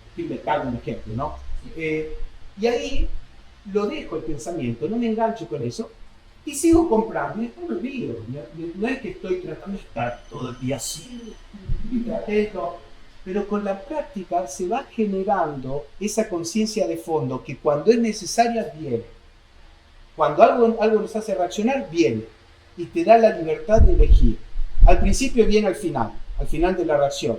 estoy inventando un ejemplo, ¿no? Y ahí lo dejo el pensamiento, no me engancho con eso. Y sigo comprando, y después me olvido. No es que estoy tratando de estar todo el día así, pero con la práctica se va generando esa conciencia de fondo que cuando es necesaria viene. Cuando algo nos hace reaccionar, viene. Y te da la libertad de elegir. Al principio viene al final de la reacción.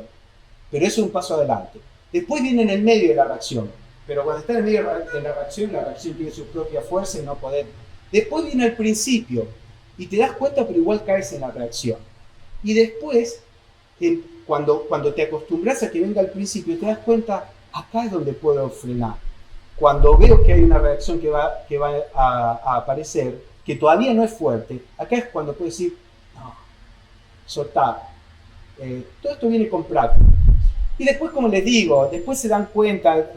Pero eso es un paso adelante. Después viene en el medio de la reacción. Pero cuando está en el medio de la reacción tiene su propia fuerza y no poder. Después viene al principio y te das cuenta, pero igual caes en la reacción. Y después, cuando te acostumbras a que venga al principio, te das cuenta, acá es donde puedo frenar. Cuando veo que hay una reacción que va a aparecer, que todavía no es fuerte, acá es cuando puedo decir, no, soltar. Todo esto viene con práctica. Y después, como les digo, después se dan cuenta.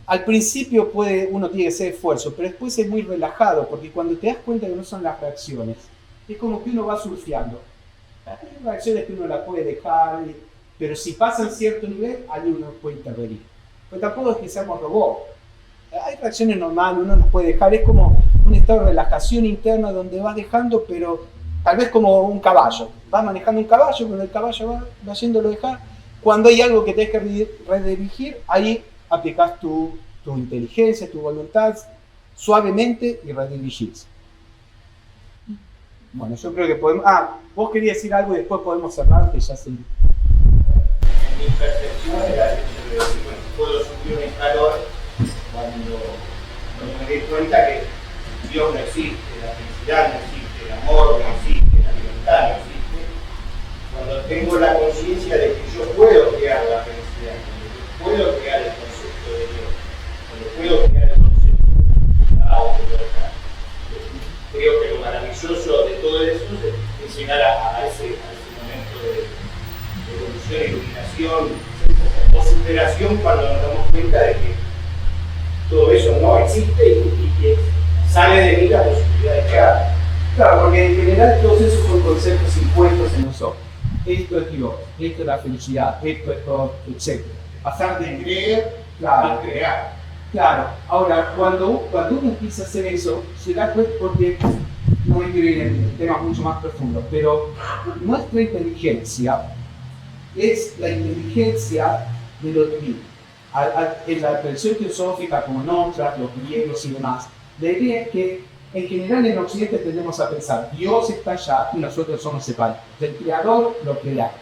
Al principio uno tiene que hacer esfuerzo, pero después es muy relajado, porque cuando te das cuenta que no son las reacciones, es como que uno va surfeando. Hay reacciones que uno las puede dejar, pero si pasan cierto nivel, ahí uno puede intervenir. Pero tampoco es que seamos robots. Hay reacciones normales, uno las puede dejar, es como un estado de relajación interna donde vas dejando, pero tal vez como un caballo. Vas manejando un caballo, cuando el caballo va haciéndolo dejar, cuando hay algo que tenés que redirigir, ahí aplicás tu inteligencia, tu voluntad, suavemente y redirigís. Bueno, yo creo que podemos... vos querías decir algo y después podemos cerrar, que ya se... mi percepción era el hecho de decir, bueno, puedo sufrir un escalón cuando me di cuenta que Dios no existe, la felicidad no existe, el amor no existe, la libertad no existe. Cuando tengo la conciencia de que yo puedo crear la felicidad, cuando yo puedo crear el concepto de Dios, cuando puedo crear el concepto de libertad, creo que lo maravilloso de todo eso es llegar a ese momento de evolución, iluminación o superación cuando nos damos cuenta de que todo eso no existe y que sale de mí la posibilidad de crear. Claro, porque en general todos esos son conceptos impuestos en nosotros. Esto es Dios, esto es la felicidad, esto es todo, etc. Pasar de creer Claro. a crear. Claro, ahora cuando uno empieza a hacer eso, se da cuenta, porque no me quiero ir en temas mucho más profundos, pero nuestra inteligencia es la inteligencia de lo divino. En la tradición teosófica, como nosotras, los griegos y demás, la idea es que en general en Occidente tendemos a pensar Dios está allá y nosotros somos separados. El creador lo crea.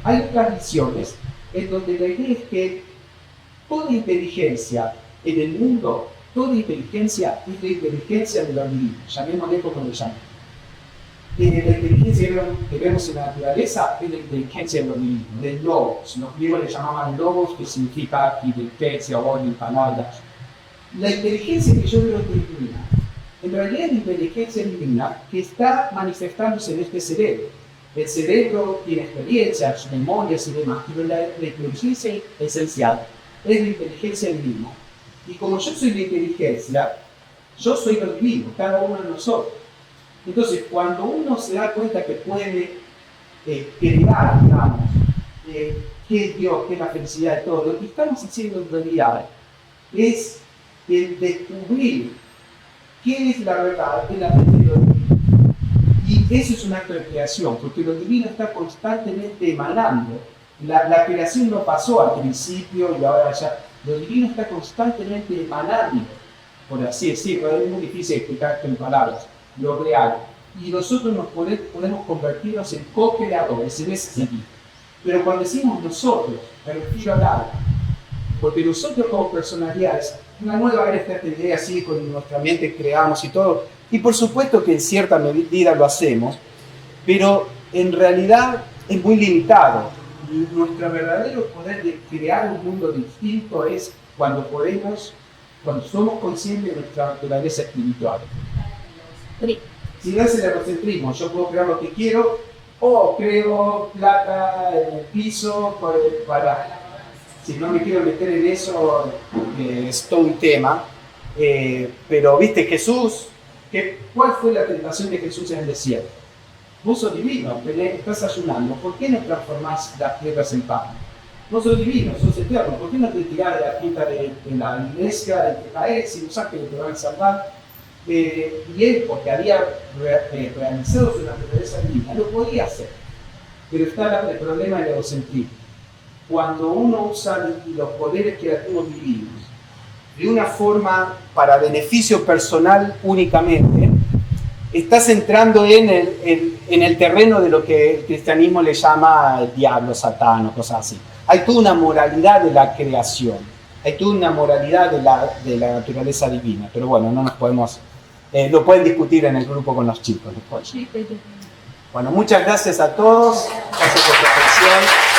Hay tradiciones en donde la idea es que toda inteligencia en el mundo, toda inteligencia es la inteligencia de lo divino, llamémosle como lo llamamos. La inteligencia que vemos en la naturaleza es la inteligencia de lo divino, del logos. Los griegos le llamaban logos, que significa inteligencia o en palabras. La inteligencia que yo veo es divina. En realidad es la inteligencia divina que está manifestándose en este cerebro. El cerebro tiene experiencias, memorias y demás, pero la inteligencia esencial es la inteligencia divina. Y como yo soy la inteligencia, yo soy lo divino, cada uno de nosotros. Entonces, cuando uno se da cuenta que puede crear, digamos, qué es Dios, qué es la felicidad de todo, lo que estamos haciendo en realidad es el descubrir qué es la verdad, qué es la felicidad de lo divino. Y eso es un acto de creación, porque lo divino está constantemente emanando. La creación no pasó al principio y ahora ya. Lo divino está constantemente emanando, por así decirlo, es muy difícil explicar en palabras, lo real. Y nosotros podemos convertirnos en co-creadores en ese sentido. Pero cuando decimos nosotros, me refiero al alma, porque nosotros como personalidades, una nueva era esta idea así, con nuestra mente creamos y todo, y por supuesto que en cierta medida lo hacemos, pero en realidad es muy limitado. Y nuestro verdadero poder de crear un mundo distinto es cuando somos conscientes de nuestra naturaleza espiritual. Si no es el egocentrismo, yo puedo crear lo que quiero, o creo plata en el piso si no me quiero meter en eso, es todo un tema. Pero viste Jesús, ¿cuál fue la tentación de Jesús en el desierto? Vos sos divino, estás ayunando, ¿por qué no transformás las piedras en pan? Vos sos divino, sos eterno, ¿por qué no te tirás de la quinta de la iglesia, de te caes y los ángeles te van a salvar? Y él, porque había realizado su naturaleza divina, lo podía hacer. Pero está el problema del egocentrismo. Cuando uno usa los poderes creativos divinos de una forma para beneficio personal únicamente, estás entrando en el terreno de lo que el cristianismo le llama el diablo, Satán o cosas así. Hay toda una moralidad de la creación, hay toda una moralidad de la naturaleza divina, pero bueno, no nos podemos, lo pueden discutir en el grupo con los chicos después. Bueno, muchas gracias a todos, gracias por su atención.